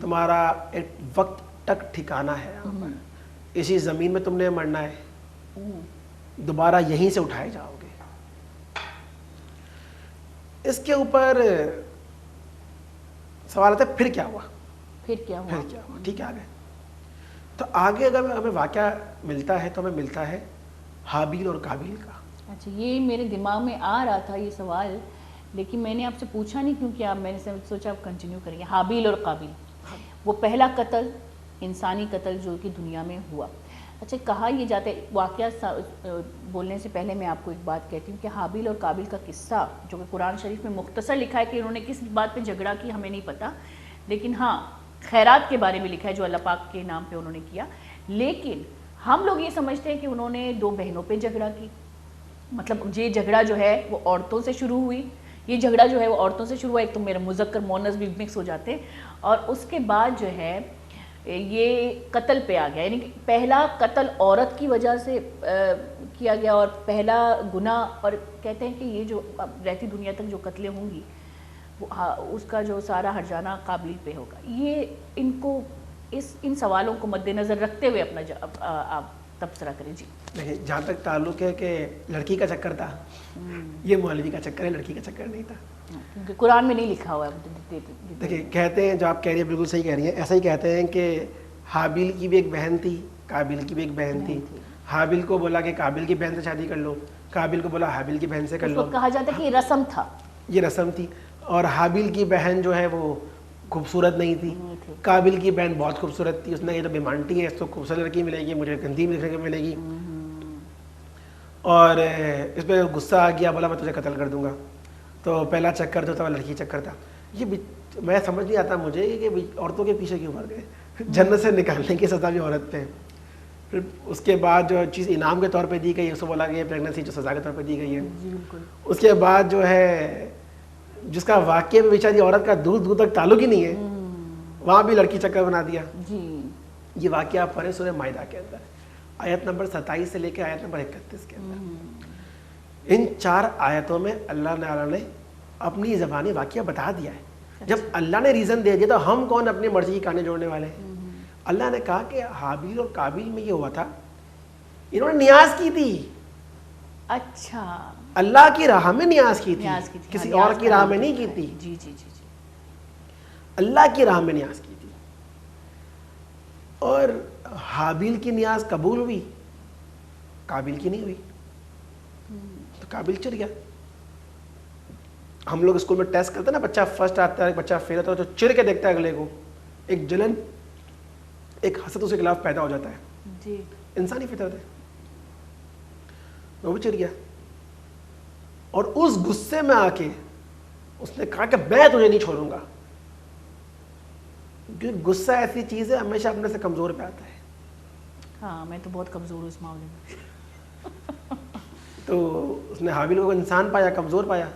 تمہارا ایک وقت تک ٹھکانا ہے یہاں پر, اسی زمین میں تم نے مرنا ہے, دوبارہ یہیں سے اٹھائے جاؤ گے. اس کے اوپر سوال آتا ہے پھر کیا ہوا, پھر کیا ہوا, ٹھیک ہے آگے. تو آگے اگر ہمیں واقعہ ملتا ہے تو ہمیں ملتا ہے حابیل اور قابیل کا. اچھا, یہ میرے دماغ میں آ رہا تھا یہ سوال, لیکن میں نے آپ سے پوچھا نہیں کیونکہ آپ, میں نے سوچا آپ کنٹینیو کریں گے. حابیل اور قابیل, وہ پہلا قتل, انسانی قتل جو کہ دنیا میں ہوا. اچھا, کہا یہ جاتا ہے, واقعہ بولنے سے پہلے میں آپ کو ایک بات کہتی ہوں کہ حابیل اور قابیل کا قصہ جو کہ قرآن شریف میں مختصر لکھا ہے کہ انہوں نے کس بات پہ جھگڑا کی ہمیں نہیں پتہ, لیکن ہاں خیرات کے بارے میں لکھا ہے جو اللہ پاک کے نام پہ انہوں نے کیا. لیکن ہم لوگ یہ سمجھتے ہیں کہ انہوں نے دو بہنوں پہ جھگڑا کی, مطلب یہ جھگڑا جو ہے وہ عورتوں سے شروع ہوئی, یہ جھگڑا جو ہے وہ عورتوں سے شروع ہوا. ایک تو میرا مذکر مؤنث بھی مکس ہو جاتے, اور اس کے بعد جو ہے یہ قتل پہ آ گیا, یعنی کہ پہلا قتل عورت کی وجہ سے کیا گیا اور پہلا گناہ, اور کہتے ہیں کہ یہ جو اب رہتی دنیا تک جو قتلیں ہوں گی اس کا جو سارا ہرجانہ قابیل پہ ہوگا. یہ ان کو ان سوالوں کو مد نظر رکھتے ہوئے اپنا آپ تبصرہ کریں. جی دیکھیں, جہاں تک تعلق ہے کہ لڑکی کا چکر تھا, یہ مولوی کا چکر ہے, لڑکی کا چکر نہیں تھا, کیونکہ قرآن میں نہیں لکھا ہوا ہے. دیکھیں کہتے ہیں, جو آپ کہہ رہی ہیں بالکل صحیح کہہ رہی ہیں, ایسا ہی کہتے ہیں کہ حابیل کی بھی ایک بہن تھی, قابیل کی بھی ایک بہن تھی. حابیل کو بولا کہ قابیل کی بہن سے شادی کر لو, قابیل کو بولا حابیل کی بہن سے کر لو. کہا جاتا ہے کہ یہ رسم تھا, یہ رسم تھی. اور حابیل کی بہن جو ہے وہ خوبصورت نہیں تھی, قابیل کی بہن بہت خوبصورت تھی. اس نے یہ تو بیمانٹی ہے, اس کو خوبصورت لڑکی ملے گی, مجھے گندی دیکھنے کو ملے گی. اور اس پہ غصہ آ گیا, بولا میں تجھے قتل کر دوں گا. تو پہلا چکر جو تھا وہ لڑکی چکر تھا. یہ میں سمجھ نہیں آتا مجھے کہ عورتوں کے پیچھے کیوں پڑ گئے, جنت سے نکالنے کی سزا بھی عورت پہ. پھر اس کے بعد جو چیز انعام کے طور پہ دی گئی ہے اس کو بولا گیا پریگننسی جو سزا کے طور پہ دی گئی ہے. اس کے بعد جو ہے جس کا واقعے میں بیچاری عورت کا دور دور تک تعلق ہی نہیں ہے, وہاں بھی لڑکی چکر بنا دیا. یہ واقعہ آپ پڑھیں سورہ مائدہ کے اندر, آیت نمبر 27 سے لے کے آیت نمبر 31 کے اندر. ان 4 آیتوں میں اللہ تعالیٰ نے اپنی زبانی واقعہ بتا دیا ہے. جب اللہ نے ریزن دے دیا تو ہم کون اپنی مرضی کی کہانی جوڑنے والے ہیں. اللہ نے کہا کہ حابیل اور قابیل میں یہ ہوا تھا, انہوں نے نیاز کی تھی. اچھا, اللہ کی راہ میں نیاز کی تھی, کسی اور کی راہ میں نہیں کی تھی. جی جی جی جی, اللہ کی راہ میں نیاز کی تھی. اور حابیل کی نیاز قبول ہوئی, قابیل کی نہیں ہوئی, تو قابیل چڑھ گیا. ہم لوگ اسکول میں ٹیسٹ کرتے ہیں نا, بچہ فرسٹ آتا ہے, بچہ فیل ہوتا ہے, تو چڑھ کے دیکھتا ہے اگلے کو, ایک جلن, ایک حسد اس کے خلاف پیدا ہو جاتا ہے. جی, انسانی فطرت ہے. وہ بھی چڑھ گیا, اور اس غصے میں آ کے اس نے کہا کہ میں تجھے نہیں چھوڑوں گا. کیونکہ غصہ ایسی چیز ہے ہمیشہ اپنے سے کمزور پہ آتا ہے. ہاں, میں تو بہت کمزور ہوں اس معاملے میں. تو اس نے حابیل کو انسان پایا, کمزور پایا,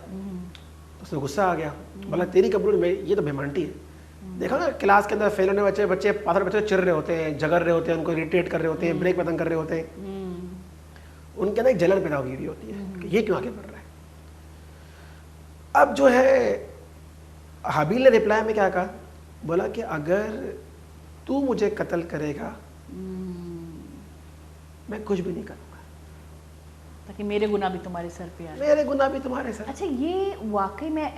اس میں غصہ آ گیا, بولا تیری کمزوری میں, یہ تو بیمانٹی ہے. دیکھا نا کلاس کے اندر فیل ہونے بچے پاتھر بچے چر رہے ہوتے ہیں, جگر رہے ہوتے ہیں, ان کو اریٹیٹ کر رہے ہوتے ہیں, بریک پتنگ کر رہے ہوتے ہیں. ان کے اندر ایک جلن پیدا ہوئی ہوتی ہے کہ یہ کیوں آگے بڑھ رہا ہے. اب جو ہے حابیل نے ریپلائی میں کیا کہا, بولا کہ اگر تو مجھے قتل کرے گا میں کچھ بھی نہیں کروں گا, تاکہ میرے گناہ بھی تمہارے سر پہ آئے. میرے گناہ بھی تمہارے سر. اچھا, یہ واقعی میں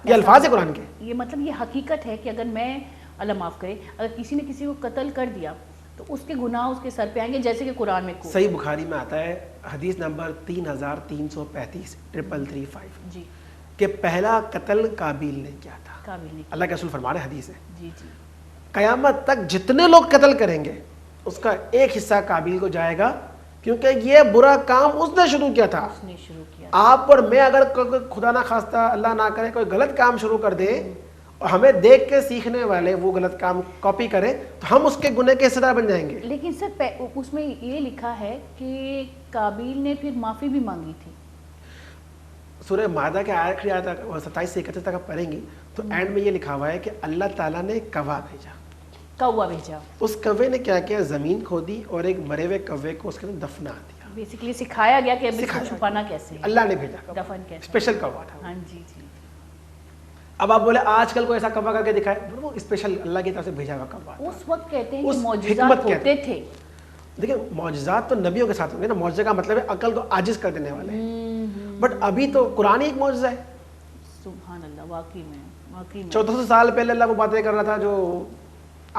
یہ الفاظ ہے قرآن کے, یہ مطلب یہ حقیقت ہے کہ اگر میں, اللہ معاف کرے, اگر کسی نے کسی کو قتل کر دیا تو اس کے گناہ اس کے سر پہ آئیں گے, جیسے کہ قرآن میں صحیح بخاری میں آتا ہے حدیث نمبر 3335 335 جی, کہ پہلا قتل قابیل نے کیا تھا. قابیل نے, اللہ کے رسول فرما رہے حدیث ہے. جی جی, قیامت تک جتنے لوگ قتل کریں گے اس کا ایک حصہ قابیل کو جائے گا, کیونکہ یہ برا کام اس نے شروع کیا تھا. اس نے شروع کیا. آپ اور میں اگر خدا نہ خواستہ اللہ نہ کرے کوئی غلط کام شروع کر دے اور ہمیں دیکھ کے سیکھنے والے وہ غلط کام کاپی کریں تو ہم اس کے گناہ کے حصے دار بن جائیں گے. لیکن سر اس میں یہ لکھا ہے کہ قابیل نے پھر معافی بھی مانگی تھی. سورہ مائدہ کے آخری آیت 27 سے 31 تک آپ پڑھیں گی تو اینڈ میں یہ لکھا ہوا ہے کہ اللہ تعالیٰ نے کوا بھیجا. کوا بھیجا. اس کوے نے کیا کیا, زمین کھودی اور ایک مرے ہوئے کوے کو اس کے اندر دفنا دیا. بیسیکلی سکھایا گیا کہ اب اس کو چھپانا کیسے ہے. اللہ نے بھیجا, دفن کیسے, اسپیشل کوا تھا. ہاں جی جی. اب آپ بولے آج کل کو ایسا کعبہ کر کے دکھائے، وہ اسپیشل اللہ کی طرف سے بھیجا ہوا کعبہ تھا. اس وقت کہتے ہیں کہ اس معجزات حکمت ہوتے تھے. دیکھیں معجزات تو نبیوں کے ساتھ ہوں گے نا، معجزے کا مطلب ہے عقل کو عاجز کر دینے والے ہیں، بٹ ابھی تو قرآن ہی ایک معجزہ ہے. سبحان اللہ، واقعی میں 1400 سال پہلے اللہ وہ باتیں کر رہا تھا جو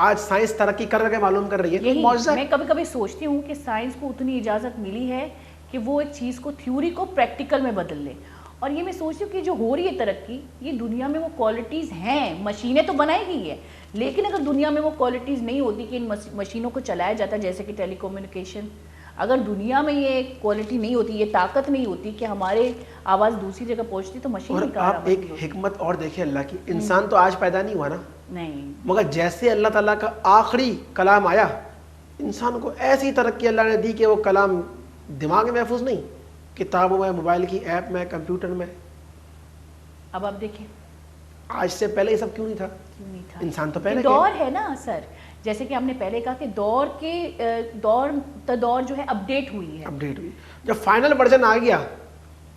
آج سائنس ترقی کر کے معلوم کر رہی ہے. یہی معجزہ میں کبھی کبھی سوچتی ہوں کہ سائنس کو اتنی اجازت ملی ہے کہ وہ ایک چیز کو تھیوری کو پریکٹیکل میں بدل لے. اور یہ میں سوچتی ہوں کہ جو ہو رہی ہے ترقی، یہ دنیا میں وہ کوالٹیز ہیں. مشینیں تو بنائی گئی ہیں، لیکن اگر دنیا میں وہ کوالٹیز نہیں ہوتی کہ ان مشینوں کو چلایا جاتا، جیسے کہ ٹیلی کمیونیکیشن، اگر دنیا میں یہ کوالٹی نہیں ہوتی، یہ طاقت نہیں ہوتی کہ ہمارے آواز دوسری جگہ پہنچتی، تو مشین اور کی آپ کارآمد ایک حکمت اور دیکھیں اللہ کی، انسان تو آج پیدا نہیں ہوا نا، نہیں. مگر جیسے اللہ تعالیٰ کا آخری کلام آیا، انسان کو ایسی ترقی اللہ نے دی کہ وہ کلام دماغ میں محفوظ نہیں، کتابوں میں، موبائل کی ایپ میں، کمپیوٹر میں. اب آپ دیکھیں آج سے پہلے یہ سب کیوں نہیں تھا؟ کیوں نہیں تھا. انسان تو پہلے دور ہے نا سر، جیسے کہ ہم نے پہلے کہا کہ دور جو ہے اپڈیٹ ہوئی ہے. اپڈیٹ ہوئی. جب فائنل ورژن آ گیا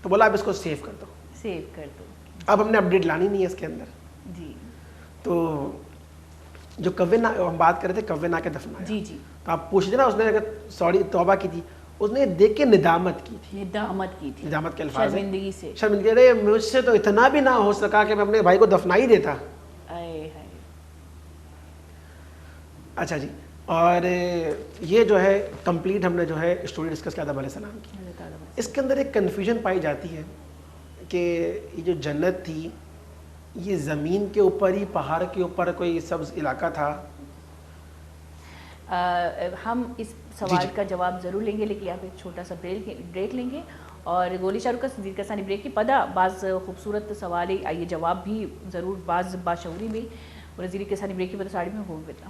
تو بولا اب اس کو سیو کر دو، سیو کر دو. اب ہم نے اپڈیٹ لانی نہیں ہے اس کے اندر. جی تو جو کوے نا ہم بات کر رہے تھے، کوے نا کے دفنایا، جی جی تو آپ پوچھ رہے نا اس نے اگر سوری توبہ کی تھی، اس نے دیکھ کے ندامت کی تھی. ندامت کی تھی، ندامت کے الفاظ ہیں، شرمندگی سے. شرمندگی. ارے مجھ سے تو اتنا بھی نہ ہو سکا کہ میں اپنے بھائی کو دفنا ہی دیتا. اے ہائے. اچھا جی، اور یہ جو ہے کمپلیٹ ہم نے جو ہے اسٹوری ڈسکس کیا آدم علیہ السلام کی. اس کے اندر ایک کنفیوژن پائی جاتی ہے کہ یہ جو جنت تھی یہ زمین کے اوپر ہی، پہاڑ کے اوپر کوئی سبز علاقہ تھا؟ ہم اس سوال کا جواب ضرور لیں گے، لیکن آپ ایک چھوٹا سا بریک لیں گے. اور گولی شاہ رخ کا زیر کا ثانی بریک کی پدا بعض خوبصورت سوال آئیے جواب بھی ضرور، بعض باشعوری بھی. اور زیر کے ثانی بریک کی پدا ساڑی میں ہو بیتا.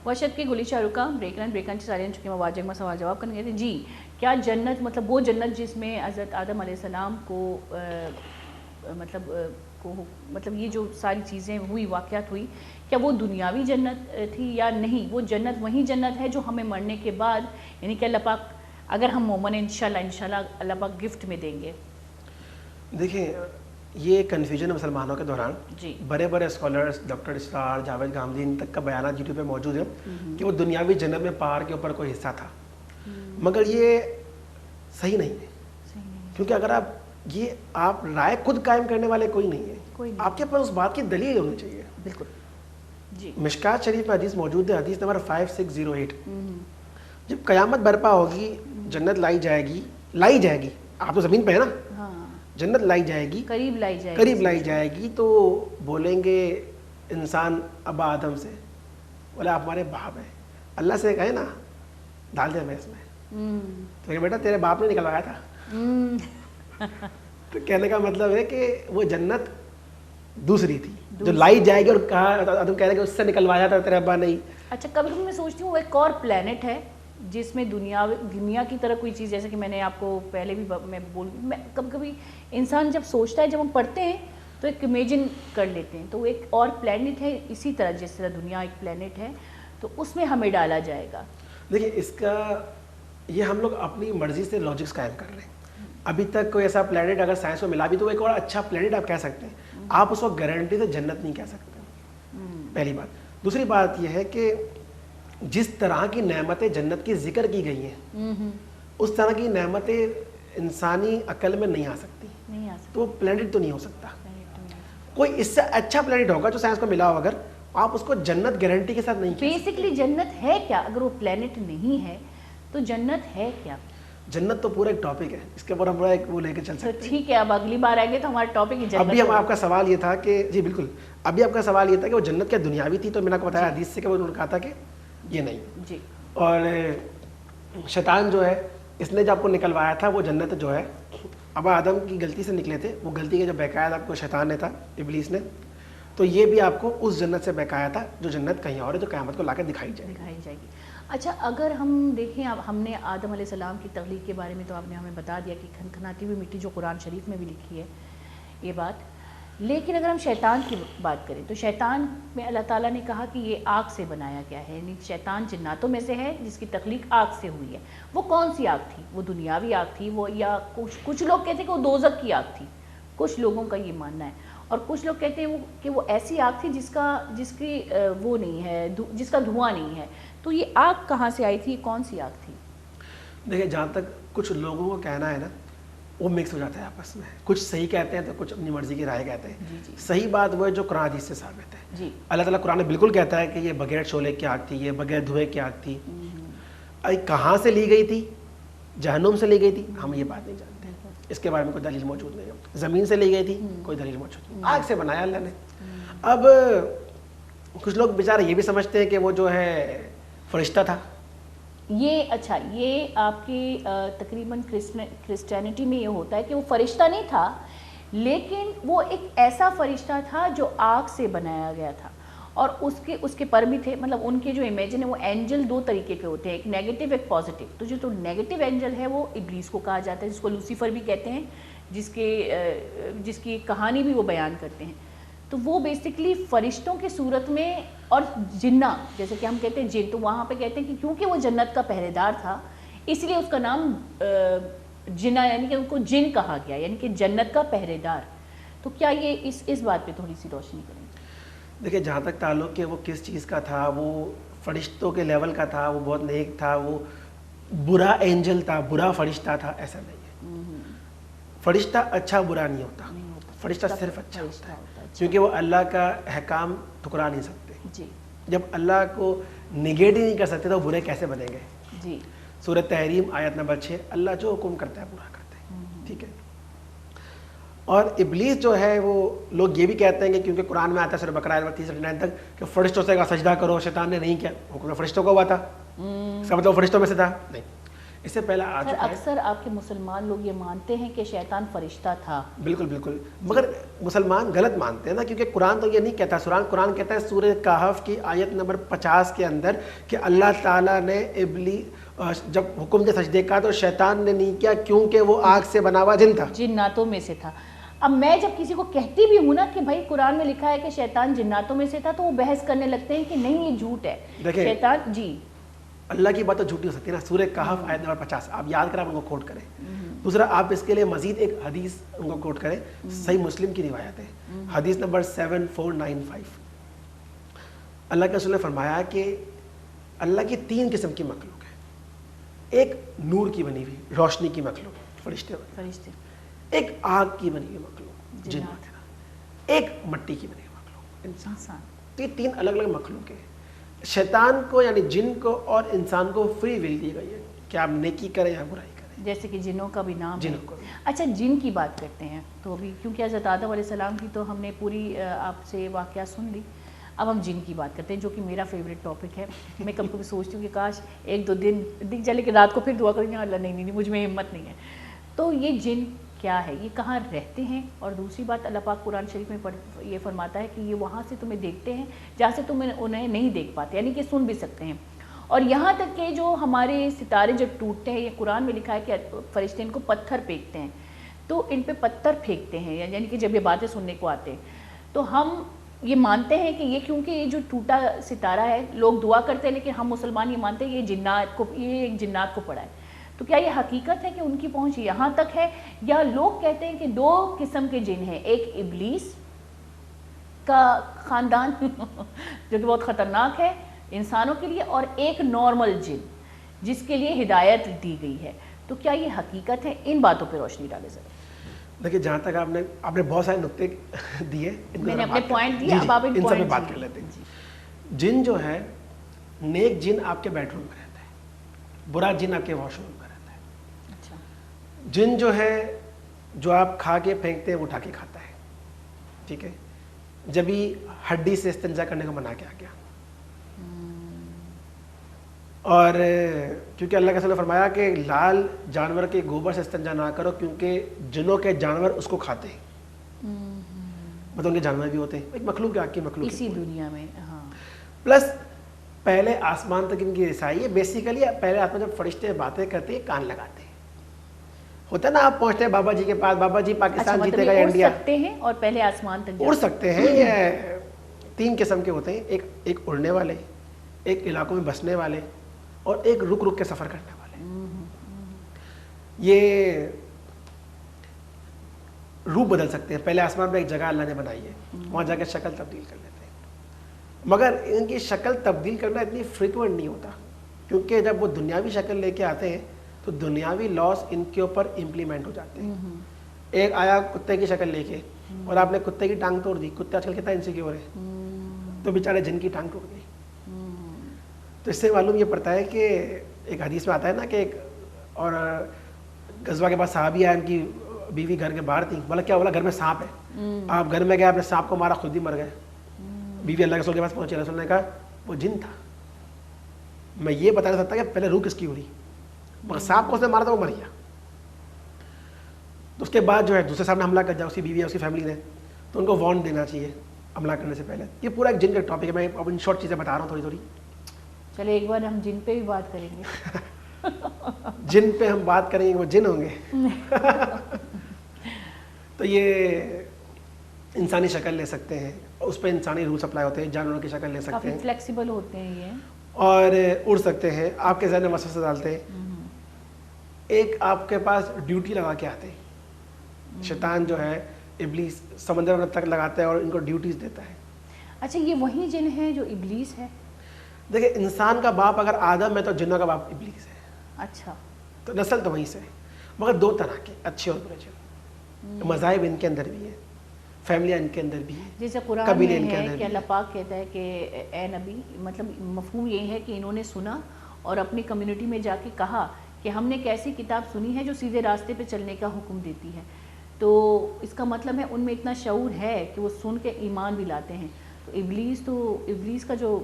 وشد کے گلی شاہ رخ کا بریکن سارے چکے مواجہ میں سوال جواب کرنے گئے تھے. جی، کیا جنت مطلب وہ جنت جس میں حضرت آدم علیہ السلام کو مطلب یہ جو ساری چیزیں ہوئی، واقعات ہوئی، کیا وہ دنیاوی جنت تھی یا نہیں؟ وہ جنت وہی جنت ہے جو ہمیں مرنے کے بعد، یعنی کہ اللہ پاک اگر ہم مومن انشاءاللہ اللہ پاک گفٹ میں دیں گے. دیکھیں یہ کنفیوژن ہے مسلمانوں کے دوران. جی، بڑے بڑے اسکالرز، ڈاکٹر اسرار، جاوید گامدی، ان تک کا بیانات یوٹیوب پہ موجود ہیں کہ وہ دنیاوی جنت میں پہاڑ کے اوپر کوئی حصہ تھا، مگر یہ صحیح نہیں ہے. کیونکہ اگر آپ رائے خود قائم کرنے والے کوئی نہیں ہے، آپ کے پاس اس بات کی دلیل ہونی چاہیے. بالکل. جی، مشکات شریف میں حدیث موجود ہے، حدیث نمبر 5608. جب قیامت برپا ہوگی، جنت لائی جائے گی. آپ تو زمین پہ ہے نا، جنت لائی جائے گی، قریب لائی جائے گی، تو بولیں گے انسان ابا آدم سے، بولے آپ ہمارے باپ ہیں. اللہ سے کہے نا ڈال دے میں اس میں، تو کہ بیٹا تیرے باپ نے نکلوایا تھا. تو کہنے کا مطلب ہے کہ وہ جنت دوسری تھی جو لائی جائے گی، اور کہا تم کہہ رہے کہ اس سے نکلوایا تھا تیرے ابا نہیں. اچھا، کبھی کبھی میں سوچتی ہوں وہ ایک اور پلانٹ ہے جس میں دنیا کی طرح کوئی چیز، جیسے کہ میں نے آپ کو پہلے بھی میں کبھی کبھی انسان جب سوچتا ہے، جب ہم پڑھتے ہیں تو ایک امیجن کر لیتے ہیں، تو وہ ایک اور پلانٹ ہے اسی طرح جس طرح دنیا ایک پلانٹ ہے، تو اس میں ہمیں ڈالا جائے گا. دیکھیں اس کا یہ ہم لوگ اپنی مرضی سے لاجکس قائم کر رہے ہیں. ابھی تک کوئی ایسا پلانٹ اگر سائنس کو ملا بھی تو وہ ایک اور اچھا پلانٹ آپ کہہ سکتے ہیں. آپ اس کو گارنٹی سے جنت نہیں کہہ سکتے، پہلی بات. دوسری بات یہ ہے کہ جس طرح کی نعمتیں جنت کی ذکر کی گئی ہیں، اس طرح کی نعمتیں انسانی عقل میں نہیں آ سکتی، تو وہ پلانٹ تو نہیں ہو سکتا. کوئی اس سے اچھا پلانٹ ہوگا جو سائنس کو ملا ہو، اگر آپ اس کو جنت گارنٹی کے ساتھ نہیں. بیسکلی جنت ہے کیا؟ اگر وہ پلانٹ نہیں ہے تو جنت ہے کیا؟ جنت تو پورا ایک ٹاپک ہے، اس کے اوپر ہم ایک وہ لے کے چل سکتے ہیں. ٹھیک ہے، اب اگلی بار آئیں گے تو ہمارا ٹاپک ہی جنت. ابھی ہم آپ کا سوال یہ تھا کہ جی بالکل، ابھی آپ کا سوال یہ تھا کہ وہ جنت کیا دنیاوی تھی، تو میں نے آپ کو بتایا حدیث سے کہ وہ انہوں نے کہا تھا کہ یہ نہیں. جی. اور شیطان جو ہے اس نے جو آپ کو نکلوایا تھا وہ جنت جو ہے ابا آدم کی غلطی سے نکلے تھے، وہ غلطی کے جو بہکایا آپ کو شیطان نے تھا، ابلیس نے، تو یہ بھی آپ کو اس جنت سے بہکایا تھا جو جنت کہیں اور ہے، جو قیامت کو لا کے دکھائی جائے گی. اچھا اگر ہم دیکھیں، اب ہم نے آدم علیہ السلام کی تخلیق کے بارے میں تو آپ نے ہمیں بتا دیا کہ کھنکھناتی ہوئی مٹی، جو قرآن شریف میں بھی لکھی ہے یہ بات، لیکن اگر ہم شیطان کی بات کریں تو شیطان میں اللہ تعالیٰ نے کہا کہ یہ آگ سے بنایا گیا ہے، یعنی شیطان جناتوں میں سے ہے جس کی تخلیق آگ سے ہوئی ہے۔ وہ کون سی آگ تھی؟ وہ دنیاوی آگ تھی، وہ یا کچھ لوگ کہتے ہیں کہ وہ دوزخ کی آگ تھی، کچھ لوگوں کا یہ ماننا ہے، اور کچھ لوگ کہتے ہیں کہ وہ ایسی آگ تھی جس کی وہ نہیں ہے، جس کا دھواں نہیں ہے۔ تو یہ آگ کہاں سے آئی تھی؟ یہ کون سی آگ تھی؟ دیکھیں جہاں تک کچھ لوگوں کو کہنا ہے نا، وہ مکس ہو جاتا ہے آپس میں، کچھ صحیح کہتے ہیں تو کچھ اپنی مرضی کی رائے کہتے ہیں۔ صحیح بات وہ ہے جو قرآن حدیث سے ثابت ہے۔ اللہ تعالیٰ قرآن میں بالکل کہتا ہے کہ یہ بغیر شعلے کی آگ تھی، یہ بغیر دھوئے کی آگ تھی۔ کہاں سے لی گئی تھی؟ جہنم سے لی گئی تھی، ہم یہ بات نہیں جانتے، اس کے بارے میں کوئی دلیل موجود نہیں ہے۔ زمین سے لی گئی تھی، کوئی دلیل موجود نہیں، آگ سے بنایا اللہ نے۔ اب کچھ لوگ بیچارے یہ بھی سمجھتے ہیں کہ وہ جو ہے فرشتہ تھا۔ یہ اچھا، یہ آپ کی تقریباً کرسچینٹی میں یہ ہوتا ہے کہ وہ فرشتہ نہیں تھا، لیکن وہ ایک ایسا فرشتہ تھا جو آگ سے بنایا گیا تھا، اور اس کے پر بھی تھے، مطلب ان کے جو امیجن ہے وہ اینجل دو طریقے کے ہوتے ہیں، ایک نیگیٹو ایک پازیٹیو۔ تو جو نیگیٹو اینجل ہے وہ ابلیس کو کہا جاتا ہے، جس کو لوسیفر بھی کہتے ہیں، جس کی کہانی بھی وہ بیان کرتے ہیں۔ تو وہ بیسکلی فرشتوں کی صورت میں، اور جنہ جیسے کہ ہم کہتے ہیں جن، تو وہاں پہ کہتے ہیں کہ کیونکہ وہ جنت کا پہرے دار تھا اس لیے اس کا نام جنہ، یعنی کہ ان کو جن کہا گیا، یعنی کہ جنت کا پہرے دار۔ تو کیا یہ اس بات پہ تھوڑی سی روشنی کریں گے؟ دیکھیں جہاں تک تعلق ہے وہ کس چیز کا تھا، وہ فرشتوں کے لیول کا تھا، وہ بہت نیک تھا، وہ برا اینجل تھا، برا فرشتہ تھا، ایسا نہیں ہے۔ فرشتہ اچھا برا نہیں ہوتا، فرشتہ صرف اچھا ہوتا ہے، کیونکہ وہ اللہ کا احکام ٹھکرا نہیں سکتے۔ جب اللہ کو نگیٹ ہی نہیں کر سکتے تو برے کیسے بنیں گے؟ سورہ تحریم آیت نمبر 6، اللہ جو حکم کرتا ہے پورا کرتے ہیں، ٹھیک ہے۔ اور ابلیس جو ہے، وہ لوگ یہ بھی کہتے ہیں کہ کیونکہ قرآن میں آتا ہے سورہ بقرہ آیت نمبر 39 تک کہ فرشتوں سے کا سجدہ کرو، شیطان نے نہیں کیا، حکم فرشتوں کو ہوا تھا، اس کا مطلب فرشتوں میں سے تھا نہیں۔ اس سے پہلے آ چکا ہے۔ اکثر آپ کے مسلمان لوگ یہ مانتے ہیں کہ شیطان فرشتہ تھا۔ بالکل بالکل، مگر مسلمان غلط مانتے ہیں نا، کیونکہ قرآن تو یہ نہیں کہتا۔ قرآن کہتا ہے سورہ کہف کی آیت نمبر 50 کے اندر کہ اللہ تعالیٰ نے جب حکم دے سجدے کا تو شیطان نے نہیں کیا، کیونکہ وہ آگ سے بنا ہوا جن تھا، جناتوں میں سے تھا۔ اب میں جب کسی کو کہتی بھی ہوں نا کہ بھائی قرآن میں لکھا ہے کہ شیطان جناتوں میں سے تھا، تو وہ بحث کرنے لگتے ہیں کہ نہیں یہ جھوٹ ہے شیطان۔ جی، اللہ کی بات تو جھوٹی ہو سکتی ہے نا۔ سورہ کہف آیت نمبر 50 آپ یاد کریں، آپ ان کو کوٹ کریں۔ دوسرا آپ اس کے لیے مزید ایک حدیث ان کو کوٹ کریں، صحیح مسلم کی روایت ہے، حدیث نمبر 7495۔ اللہ کے رسول نے فرمایا کہ اللہ کی 3 قسم کی مخلوق ہے، ایک نور کی بنی ہوئی روشنی کی مخلوق فرشتے، ایک آگ کی بنی ہوئی مخلوق جنات، ایک مٹی کی بنی ہوئی مخلوق انسان۔ تو یہ 3 الگ الگ مخلوق ہیں۔ شیطان کو یعنی جن کو اور انسان کو فری ول دی گئی ہے کہ آپ نیکی کریں یا برائی کریں، جیسے کہ جنوں کا بھی نام ہے۔ جنوں کو بھی۔ اچھا، جن کی بات کرتے ہیں تو ابھی کیونکہ حضرت آدم علیہ السلام کی تو ہم نے پوری آپ سے واقعہ سن لی، اب ہم جن کی بات کرتے ہیں جو کہ میرا فیوریٹ ٹاپک ہے۔ میں کبھی کبھی سوچتی ہوں کہ کاش 1-2 دن دکھ جائے، لیکن رات کو پھر دعا کریں گے اللہ نہیں مجھ میں ہمت نہیں ہے۔ تو یہ جن کیا ہے، یہ کہاں رہتے ہیں؟ اور دوسری بات، اللہ پاک قرآن شریف میں یہ فرماتا ہے کہ یہ وہاں سے تمہیں دیکھتے ہیں جہاں سے تم انہیں نہیں دیکھ پاتے، یعنی کہ سن بھی سکتے ہیں۔ اور یہاں تک کہ جو ہمارے ستارے جب ٹوٹتے ہیں، یہ قرآن میں لکھا ہے کہ فرشتے ان کو پتھر پھینکتے ہیں، تو ان پہ پتھر پھینکتے ہیں، یعنی کہ جب یہ باتیں سننے کو آتے ہیں، تو ہم یہ مانتے ہیں کہ یہ کیونکہ یہ جو ٹوٹا ستارہ ہے، لوگ دعا کرتے ہیں لیکن ہم مسلمان یہ مانتے ہیں کہ یہ ایک جنات کو پڑا ہے۔ تو کیا یہ حقیقت ہے کہ ان کی پہنچ یہاں تک ہے، یا لوگ کہتے ہیں کہ 2 قسم کے جن ہیں، ایک ابلیس کا خاندان جو کہ بہت خطرناک ہے انسانوں کے لیے، اور ایک نارمل جن جس کے لیے ہدایت دی گئی ہے؟ تو کیا یہ حقیقت ہے؟ ان باتوں پہ روشنی ڈالے ذرا۔ دیکھیے جہاں تک آپ نے بہت سارے نقطے دیے، میں نے اپنے پوائنٹ دیے، اب آپ ان سب پہ بات کر لیتے ہیں۔ جن جو ہے، نیک جن آپ کے بیڈ روم میں رہتا ہے، برا جن آپ کے واش روم میں رہتا ہے۔ اچھا، جن جو ہے جو آپ کھا کے پھینکتے ہیں وہ اٹھا کے کھاتا ہے، ٹھیک ہے۔ جبھی ہڈی سے استنجا کرنے کو منع کیا گیا، اور کیونکہ اللہ کے رسول نے فرمایا کہ لال جانور کے گوبر سے استنجا نہ کرو، کیونکہ جنوں کے جانور اس کو کھاتے ہیں، مطلب ان کے جانور بھی ہوتے ہیں، ایک مخلوق ہے، آگ کی مخلوق اسی دنیا میں۔ ہاں، پلس پہلے آسمان تک ان کی رسائی ہے. بیسیکلی پہلے آسمان جب فرشتے باتیں کرتے ہیں کان لگاتے ہیں. ہوتا ہے نا آپ پہنچتے ہیں بابا جی کے پاس, بابا جی پاکستان جیتے گا یا انڈیا, اڑ سکتے ہیں اور پہلے آسمان تک اڑ سکتے ہیں. یہ 3 قسم کے ہوتے ہیں, ایک اڑنے والے, ایک علاقوں میں بسنے والے, اور ایک رک رک کے سفر کرنے والے. یہ روپ بدل سکتے ہیں. پہلے آسمان میں ایک جگہ اللہ نے بنائی ہے, وہاں جا کے شکل تبدیل کر لیتے ہیں, مگر ان کی شکل تبدیل کرنا اتنی فریکوینٹ نہیں ہوتا, کیونکہ جب وہ دنیاوی شکل لے کے آتے ہیں تو دنیاوی لاس ان کے اوپر امپلیمنٹ ہو جاتے ہیں. ایک آیا کتے کی شکل لے کے اور آپ نے کتے کی ٹانگ توڑ دی. کتے آج کل کتنا انسیکیور ہے, تو بیچارے جن کی ٹانگ ٹوٹ گئی. تو اس سے معلوم یہ پڑتا ہے کہ ایک حدیث میں آتا ہے نا کہ ایک اور غزوہ کے بعد صحابی آئے, ان کی بیوی گھر کے باہر تھی. بولا کیا؟ بولا گھر میں سانپ ہے. آپ گھر میں گئے, آپ نے سانپ کو مارا, خود ہی مر گئے. بیوی اللہ کے رسول کے پاس پہنچی, رسول نے کہا وہ جن تھا. میں یہ بتا نہیں سکتا کہ پہلے روح کس کی اڑی, مگر سانپ کو اس نے مارا تھا, وہ مر گیا. تو اس کے بعد جو ہے دوسرے سامنے حملہ کر جائے, اس کی بیوی ہے, اس کی فیملی نے, تو ان کو وارن دینا چاہیے حملہ کرنے سے پہلے. یہ پورا ایک جن کا ٹاپک ہے, میں اب ان شارٹ چیزیں بتا رہا ہوں تھوڑی تھوڑی. چلے ایک بار ہم جن پہ بھی بات کریں گے. جن پہ ہم بات کریں گے وہ جن ہوں گے. تو یہ انسانی شکل لے سکتے ہیں, اس پہ انسانی روح سپلائی ہوتے ہیں, جانوروں کی شکل لے سکتے کافی ہیں, فلیکسیبل ہوتے ہیں یہ, اور اڑ سکتے ہیں. آپ کے ذہن میں وسوسے ڈالتے ہیں. ایک آپ کے پاس ڈیوٹی لگا کے آتے ہیں. شیطان جو ہے ابلیس سمندر تک لگاتا ہے اور ان کو ڈیوٹیز دیتا ہے. اچھا یہ وہی جن ہے جو ابلیس ہے؟ دیکھیں انسان کا باپ اگر آدم ہے تو جنوں کا باپ ابلیس ہے. اچھا, تو نسل تو وہیں سے ہے, مگر 2 طرح کے, اچھے اور برے جن. مذاہب ان کے اندر بھی ہے, فیملیاں ان کے اندر بھی ہیں, جیسے قرآن میں ہے کہ اللہ پاک کہتا ہے کہ اے نبی, مطلب مفہوم یہ ہے کہ انہوں نے سنا اور اپنی کمیونٹی میں جا کے کہا کہ ہم نے ایک ایسی کتاب سنی ہے جو سیدھے راستے پہ چلنے کا حکم دیتی ہے. تو اس کا مطلب ہے ان میں اتنا شعور ہے کہ وہ سن کے ایمان بھی لاتے ہیں. تو ابلیس کا جو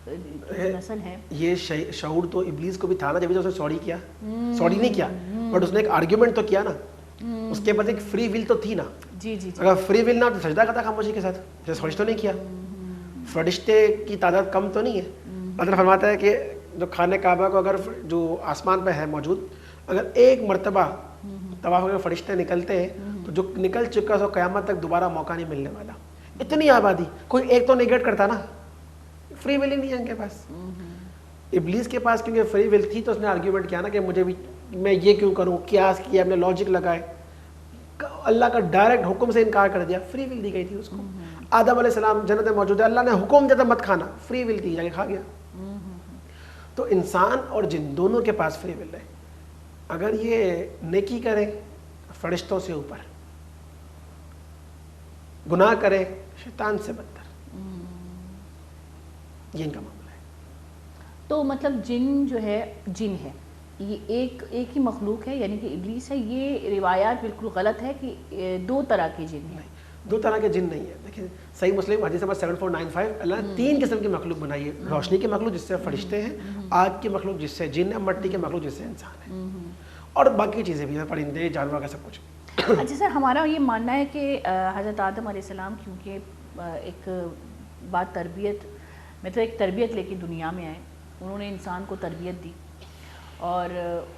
نسل ہے, یہ شعور تو ابلیس کو بھی تھا نا, جب اس نے سوری کیا, سوری نہیں کیا بٹ اس نے ایک آرگیومنٹ تو کیا نا. اس کے بعد ایک فری ول تو تھی نا. جی جی, اگر فری ول نہ تو سجدہ کرتا خاموشی کے ساتھ, جیسے فرشتوں نے کیا. فرشتے کی تعداد کم تو نہیں ہے. اللہ فرماتا ہے کہ جو خانہ کعبہ کو اگر جو آسمان پہ ہے موجود, اگر ایک مرتبہ طواف کر کے فرشتے نکلتے ہیں تو جو نکل چکا سو قیامت تک دوبارہ موقع نہیں ملنے والا. اتنی آبادی, کوئی ایک تو نیگیٹ کرتا نا. فری ول ہی نہیں ہے ان کے پاس. ابلیس کے پاس کیونکہ فری ول تھی تو اس نے آرگیومنٹ کیا نا کہ مجھے بھی, میں یہ کیوں کروں, قیاس کیا, اپنے لاجک لگائے, اللہ کا ڈائریکٹ حکم سے انکار کر دیا. فری ول دی گئی تھی اس کو. آدم علیہ السلام جنت میں موجود ہے, اللہ نے حکم دیا تھا مت کھانا, فری ول تھی, جا کے کھا گیا. تو انسان اور جن دونوں کے پاس فری ول ہے. اگر یہ نیکی کرے فرشتوں سے اوپر, گناہ کرے شیطان سے بدتر, یہ ان کا معاملہ ہے. تو مطلب جن جو ہے, جن ہے یہ ایک ہی مخلوق ہے, یعنی کہ ابلیس ہے. یہ روایات بالکل غلط ہے کہ 2 طرح کے جن ہیں. 2 طرح کے جن نہیں ہے. دیکھیں صحیح مسلم حدیث نمبر 7495, اللہ نے 3 قسم کی مخلوق بنائی ہے. روشنی کی مخلوق جس سے فرشتے ہیں, آگ کی مخلوق جس سے جن ہے, مٹی کی مخلوق جس سے انسان ہے, اور باقی چیزیں بھی ہیں, پرندے جانور کا سب کچھ. اچھا سر, ہمارا یہ ماننا ہے کہ حضرت آدم علیہ السلام کیونکہ ایک بات تربیت, مطلب ایک تربیت لے کے دنیا میں آئے, انہوں نے انسان کو تربیت دی, اور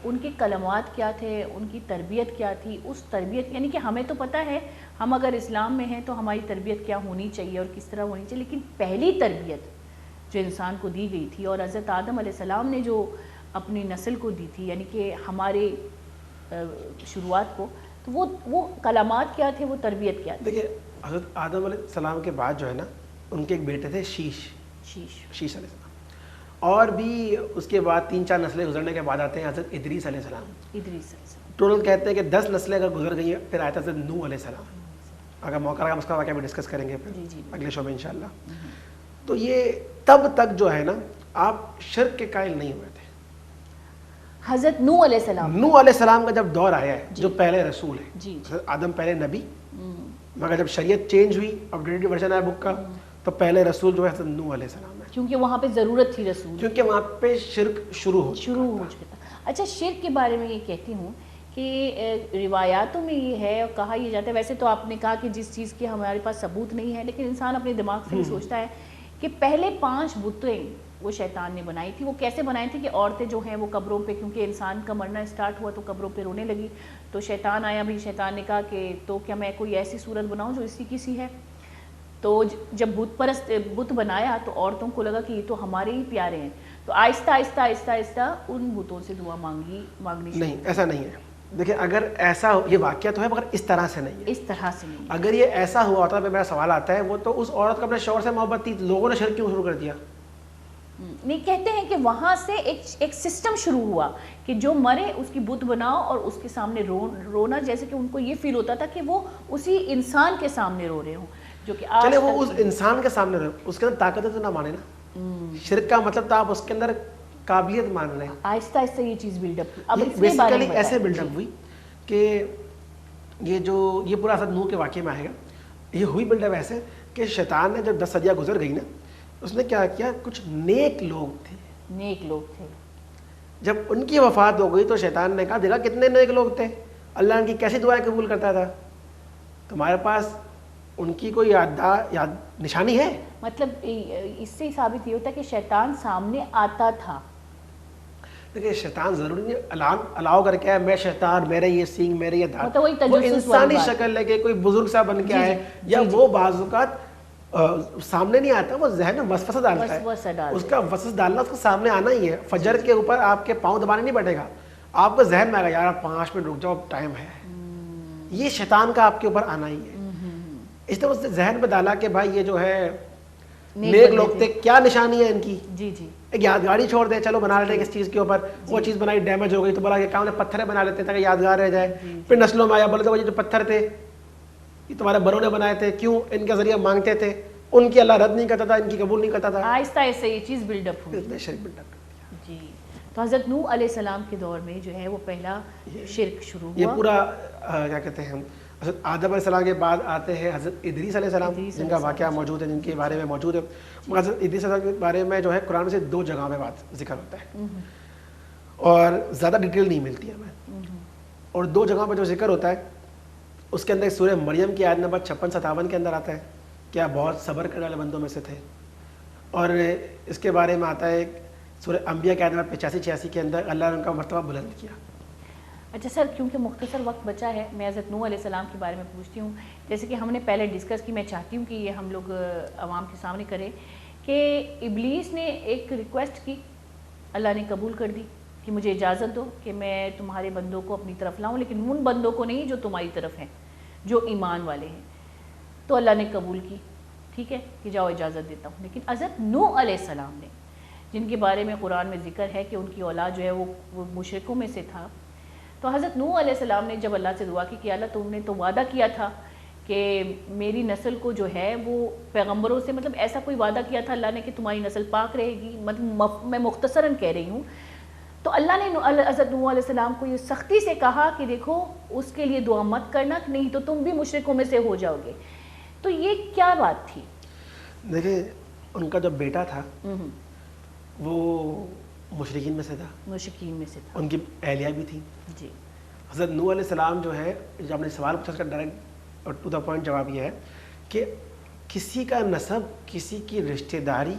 ان کے کلمات کیا تھے, ان کی تربیت کیا تھی, اس تربیت, یعنی کہ ہمیں تو پتہ ہے ہم اگر اسلام میں ہیں تو ہماری تربیت کیا ہونی چاہیے اور کس طرح ہونی چاہیے, لیکن پہلی تربیت جو انسان کو دی گئی تھی, اور حضرت آدم علیہ السلام نے جو اپنی نسل کو دی تھی, یعنی کہ ہمارے شروعات کو, تو وہ کلمات کیا تھے, وہ تربیت کیا تھی. دیکھیے حضرت آدم علیہ السلام کے بعد جو ہے نا, ان کے ایک بیٹے تھے شیش علیہ السلام, اور بھی اس کے بعد 3-4 نسلیں گزرنے کے بعد آتے ہیں حضرت ادریس علیہ السلام. ٹوٹل کہتے ہیں کہ 10 نسلیں اگر گزر گئی ہیں پھر آیا تھا حضرت نوح علیہ السلام. اگر موقع رہا ہم اس کا واقعہ بھی ڈسکس کریں گے پھر اگلے شو میں انشاءاللہ. تو یہ تب تک جو ہے نا آپ شرک کے قائل نہیں ہوئے تھے. حضرت نوح علیہ السلام کا جب دور آیا ہے, جو پہلے رسول ہے, آدم پہلے نبی, مگر جب شریعت چینج ہوئی, اپڈیٹڈ ورژن آیا بک کا, تو پہلے رسول جو ہے حضرت نوح علیہ السلام ہے, کیونکہ وہاں پہ ضرورت تھی رسول, کیونکہ وہاں پہ شرک شروع ہو چکا تھا. اچھا, شرک کے بارے میں یہ کہتی ہوں کہ روایاتوں میں یہ ہے اور کہا یہ جاتا ہے, ویسے تو آپ نے کہا کہ جس چیز کی ہمارے پاس ثبوت نہیں ہے, لیکن انسان اپنے دماغ سے یہ سوچتا ہے کہ پہلے 5 بتیں وہ شیطان نے بنائی تھی. وہ کیسے بنائی تھی کہ عورتیں جو ہیں وہ قبروں پہ, کیونکہ انسان کا مرنا اسٹارٹ ہوا تو قبروں پہ رونے لگی, تو شیطان آیا بھی. شیطان نے کہا کہ تو کیا میں کوئی ایسی صورت بناؤں جو اسی کی سی ہے. تو جب بت بنایا تو عورتوں کو لگا کہ یہ تو ہمارے ہی پیارے ہیں, تو آہستہ آہستہ آہستہ آہستہ ان بتوں سے دعا مانگنی نہیں, ایسا نہیں ہے. دیکھیں اگر ایسا یہ واقعہ تو ہے مگر اس طرح سے نہیں ہے. اس طرح سے نہیں. اگر یہ ایسا ہوا ہوتا, میرا سوال آتا ہے, وہ تو اس عورت کو اپنے شوہر سے محبت تھی, لوگوں نے شرک کیوں شروع کر دیا؟ نہیں, کہتے ہیں کہ وہاں سے ایک سسٹم شروع ہوا کہ جو مرے اس کی بت بناؤ اور اس کے سامنے رونا, جیسے کہ ان کو یہ فیل ہوتا تھا کہ وہ اسی انسان کے سامنے رو رہے ہوں, جو کہ چلے وہ اس انسان کے سامنے رہے, اس کے اندر طاقت تو نہ مانے نا. شرک کا مطلب تھا آپ اس کے اندر قابلیت مان رہے ہیں. آہستہ آہستہ یہ چیز بلڈ اپ ہوئی. اب بیسیکلی ایسے بلڈ اپ ہوئی کہ یہ پورا اثر نوح کے واقعے میں آئے گا. یہ ہوئی بلڈ اپ ایسے کہ شیطان نے جب 10 صدیاں گزر گئی نا, اس نے کیا کیا, کچھ نیک لوگ تھے, جب ان کی وفات ہو گئی تو شیطان نے کہا دیکھا کتنے نیک لوگ تھے, اللہ ان کی کیسی دعائیں قبول کرتا تھا, تمہارے پاس ان کی کوئی یاد نشانی ہے؟ مطلب اس سے ثابت یہ ہوتا ہے کہ شیطان سامنے آتا تھا. دیکھیں شیطان ضروری نہیں الاؤ کر کے آئے, میں شیطان, میرے یہ سینگ, میرے یہ دھات, وہ انسانی شکل لے کے کوئی بزرگ سا بن کے آئے, یا وہ بعض اوقات سامنے نہیں آتا, وہ ذہن میں وسوسہ ڈالتا ہے. اس کا وسوسہ ڈالنا اس کو سامنے آنا ہی ہے. فجر کے اوپر آپ کے پاؤں دبانے نہیں بیٹھے گا, آپ کو ذہن میں آئے گا یار 5 منٹ رک جاؤ, ٹائم ہے. یہ شیطان کا آپ کے اوپر آنا ہی ہے. اس طرح اس نے ذہن میں ڈالا کہ بھائی یہ جو ہے نیک لوگ تھے, کیا نشانی ہے ان کی, ایک یادگاری چھوڑ دیں, چلو بنا لیتے ہیں کس چیز کے اوپر. وہ چیز بنائی, ڈیمیج ہو گئی تو بولا کہ کام نے پتھر بنا لیتے تاکہ یادگار رہ جائے. پھر نسلوں میں آیا, بولے تو یہ جو پتھر تھے یہ تمہارے بڑوں نے بنائے تھے, کیوں ان کے ذریعے مانگتے تھے, ان کی اللہ رد نہیں کرتا تھا, ان کی قبول نہیں کرتا تھا. آہستہ آہستہ یہ چیز بلڈ اپ ہوئی. جی, تو حضرت نوح علیہ السلام کے دور میں جو ہے وہ پہلا شرک شروع ہوا. یہ پورا کیا کہتے ہیں, حضرت آدم علیہ السلام کے بعد آتے ہیں حضرت ادریس علیہ السلام, جن کا واقعہ موجود ہے, جن کے بارے میں موجود ہے. حضرت ادریس علیہ السلام کے بارے میں جو ہے قرآن میں سے 2 جگہ میں بات ذکر ہوتا ہے, اور زیادہ ڈیٹیل نہیں ملتی ہے ہمیں. اور 2 جگہ پہ جو ذکر ہوتا ہے اس کے اندر سورہ مریم کی آیت نمبر 56-57 کے اندر آتا ہے کیا بہت صبر کرنے والے بندوں میں سے تھے. اور اس کے بارے میں آتا ہے سورہ انبیاء کی آیت نمبر 85-86 کے اندر اللہ نے ان کا مرتبہ بلند کیا. اچھا سر, کیونکہ مختصر وقت بچا ہے, میں حضرت نوح علیہ السلام کے بارے میں پوچھتی ہوں. جیسے کہ ہم نے پہلے ڈسکس کی, میں چاہتی ہوں کہ یہ ہم لوگ عوام کے سامنے کریں کہ ابلیس نے ایک ریکویسٹ کی, اللہ نے قبول کر دی کہ مجھے اجازت دو کہ میں تمہارے بندوں کو اپنی طرف لاؤں, لیکن ان بندوں کو نہیں جو تمہاری طرف ہیں, جو ایمان والے ہیں. تو اللہ نے قبول کی, ٹھیک ہے کہ جاؤ اجازت دیتا ہوں. لیکن حضرت نوح علیہ السلام نے, جن کے بارے میں قرآن میں ذکر ہے کہ ان کی اولاد جو ہے وہ مشرکوں میں سے تھا, تو حضرت نوح علیہ السلام نے جب اللہ سے دعا کی کہ اللہ تم نے تو وعدہ کیا تھا کہ میری نسل کو جو ہے وہ پیغمبروں سے, مطلب ایسا کوئی وعدہ کیا تھا اللہ نے کہ تمہاری نسل پاک رہے گی, مطلب میں مختصراً کہہ رہی ہوں. تو اللہ نے حضرت نوح علیہ السلام کو یہ سختی سے کہا کہ دیکھو اس کے لیے دعا مت کرنا, نہیں تو تم بھی مشرکوں میں سے ہو جاؤ گے. تو یہ کیا بات تھی؟ دیکھیں ان کا جو بیٹا تھا وہ مشرکین میں سے تھا, ان کی اہلیہ بھی تھی. جی, حضرت نوح علیہ السلام جو ہے, جب آپ نے سوال پوچھا اس کا ڈائریکٹ اور ٹو دا پوائنٹ جواب یہ ہے کہ کسی کا نسب, کسی کی رشتہ داری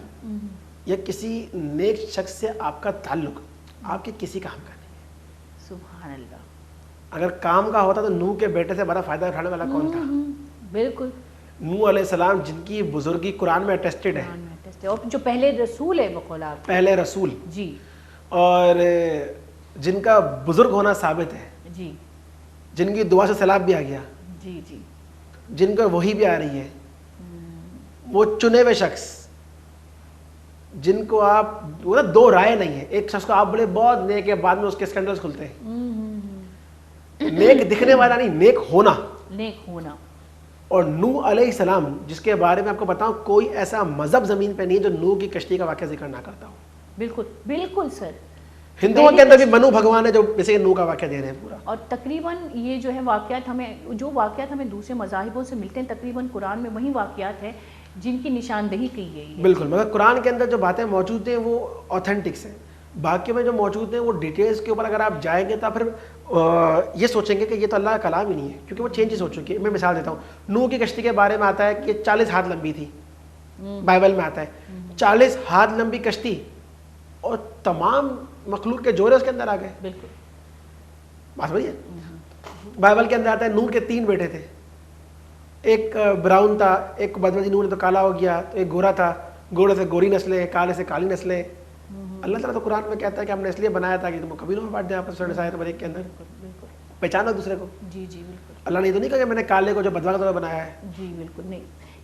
یا کسی نیک شخص سے آپ کا تعلق آپ کے کسی کام کا نہیں ہے. سبحان اللہ. اگر کام کا ہوتا تو نوح کے بیٹے سے بڑا فائدہ اٹھانے والا کون تھا؟ بالکل, نوح علیہ السلام جن کی بزرگی قرآن میں اٹیسٹڈ ہے, اور جو پہلے رسول ہے بقول آپ, پہلے رسول, جی, اور جن کا بزرگ ہونا ثابت ہے, جی, جن کی دعا سے سیلاب بھی آ گیا, جی, جی, جن کو وحی بھی آ رہی ہے, وہ چنے ہوئے شخص جن کو آپ 2 رائے نہیں ہے, ایک شخص کو آپ بولے بہت نیک ہے, بعد میں اس کے اسکینڈلز کھلتے ہیں. نیک دکھنے والا نہیں, نیک ہونا. اور نوح علیہ السلام جس کے بارے میں آپ کو بتاؤں کوئی ایسا مذہب زمین پہ نہیں جو نوح کی کشتی کا واقعہ ذکر نہ کرتا ہو. بالکل بالکل سر, ہندوؤں کے اندر بھی منو بھگوان ہے جو جیسے نوح کا واقعہ دے رہے ہیں پورا. اور تقریباً یہ جو ہے واقعات ہمیں دوسرے مذاہبوں سے ملتے ہیں, تقریباً قرآن میں وہی واقعات ہیں جن کی نشاندہی کی گئی ہے. بالکل, مگر قرآن کے اندر جو باتیں موجود ہیں وہ اوتھینٹکس ہیں, باقی میں جو موجود ہیں وہ ڈیٹیلز کے اوپر اگر آپ جائیں گے تو پھر یہ سوچیں گے کہ یہ تو اللہ کا کلام ہی نہیں ہے, کیونکہ وہ چینجز ہو چکی ہے. میں مثال دیتا ہوں, نوح کی کشتی کے بارے میں آتا ہے کہ 40 ہاتھ لمبی تھی, بائبل میں آتا ہے 40 ہاتھ لمبی کشتی اور تمام مخلوق کے جوڑے اس کے اندر آ گئے. بالکل بات وہی ہے. بائبل کے اندر آتا ہے نوح کے 3 بیٹے تھے, ایک براؤن تھا, ایک بدمزی نوح نے تو کالا ہو گیا, تو ایک گورا تھا, گورے سے گوری نسلیں, کالے سے کالی نسلیں. اللہ تعالیٰ تو قرآن میں کہتا ہے کہ ہم نے اس لیے بنایا تھا کہ تم کبھی نہ بانٹ دیں آپس میں نمبر 1 کے اندر, پہچانو دوسرے کو. جی جی بالکل. اللہ نے یہ تو نہیں کہا کہ میں نے کالے کو جو بدوا کا طور بنایا ہے. جی بالکل نہیں,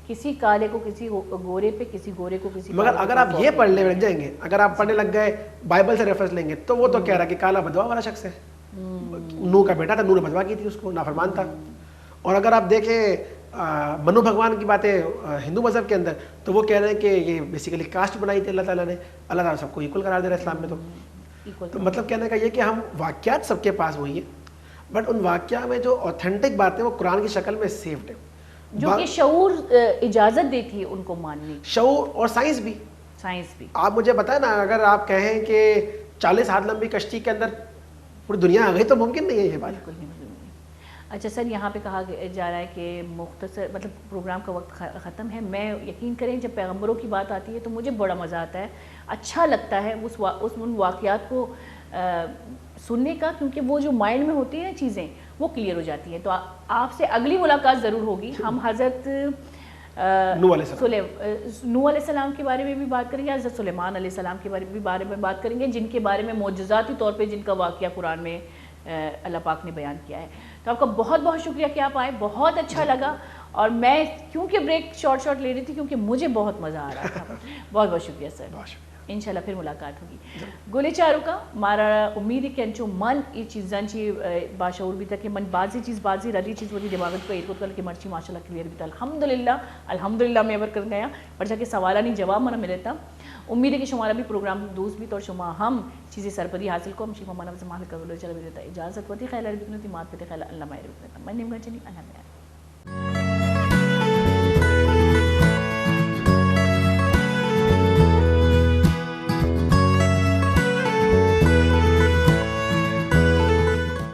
کسی کالے کو کسی گورے پہ, کسی گورے کو کسی. مگر اگر آپ یہ پڑھنے لگ جائیں گے, اگر آپ پڑھنے لگ گئے بائبل سے ریفرنس لیں گے, تو وہ تو کہہ رہا ہے کہ کالا بدوا والا شخص ہے. نوح کا بیٹا تھا, نوح نے بدوا کی تھی اس کو, نافرمان تھا. اور اگر آپ دیکھیں منو بھگوان کی باتیں ہندو مذہب کے اندر, تو وہ کہہ رہے ہیں کہ یہ بیسیکلی کاسٹ بنائی تھی اللہ تعالیٰ نے. اللہ تعالیٰ سب کو ایکول قرار دے رہا ہے اسلام میں. تو مطلب کہنے کا یہ کہ ہم واقعات سب کے پاس وہی ہیں, بٹ ان واقعہ میں جو اوتھینٹک باتیں وہ قرآن کی شکل میں سیوڈ ہے, جو کہ شعور اجازت دیتی ہے ان کو ماننے کی. شعور اور سائنس بھی. سائنس بھی. آپ مجھے بتائیں نا, اگر آپ کہیں کہ 40 ہاتھ لمبی کشتی کے اندر پوری دنیا آ گئی تو ممکن نہیں ہے یہ بات. بالکل نہیں. اچھا سر, یہاں پہ کہا جا رہا ہے کہ مختصر مطلب پروگرام کا وقت ختم ہے. میں یقین کریں جب پیغمبروں کی بات آتی ہے تو مجھے بڑا مزہ آتا ہے, اچھا لگتا ہے ان واقعات کو سننے کا, کیونکہ وہ جو مائنڈ میں ہوتی ہیں چیزیں وہ کلیئر ہو جاتی ہیں. تو آپ سے اگلی ملاقات ضرور ہوگی. ہم حضرت نوح علیہ السلام کے بارے میں بھی بات کریں گے, حضرت سلیمان علیہ السلام کے بارے میں بات کریں گے, جن کے بارے میں معجزاتی طور پہ جن کا واقعہ قرآن میں اللہ پاک نے بیان کیا ہے. تو آپ کا بہت بہت شکریہ کہ آپ آئے, بہت اچھا لگا. اور میں کیونکہ بریک شارٹ لے رہی تھی کیونکہ مجھے بہت مزہ آ رہا تھا. بہت بہت شکریہ سر. انشاءاللہ پھر ملاقات ہوگی. گولی چارو کا مارا امید ہے کہ انچو من ای چیزانچی باشعور بھی تھا کہ من بازی چیز بازی ردی چیز وہی دماغت کو ایک کل کے مرچی ماشاءاللہ کلیئر بھی تھا. الحمدللہ میں ایور کر گیا پر جا کے سوالا نہیں جواب منا ملے تھا. امید ہے کہ شمارا بھی پروگرام دوست بھی تو شما ہم چیزیں سرپری حاصل کو ہم شیخ مانا سے مال کر لو چلا بھی دیتا اجازت ہوتی خیال بکنتی مات پہ خیال اللہ مائر بکنتا میں نیم گا چنی اللہ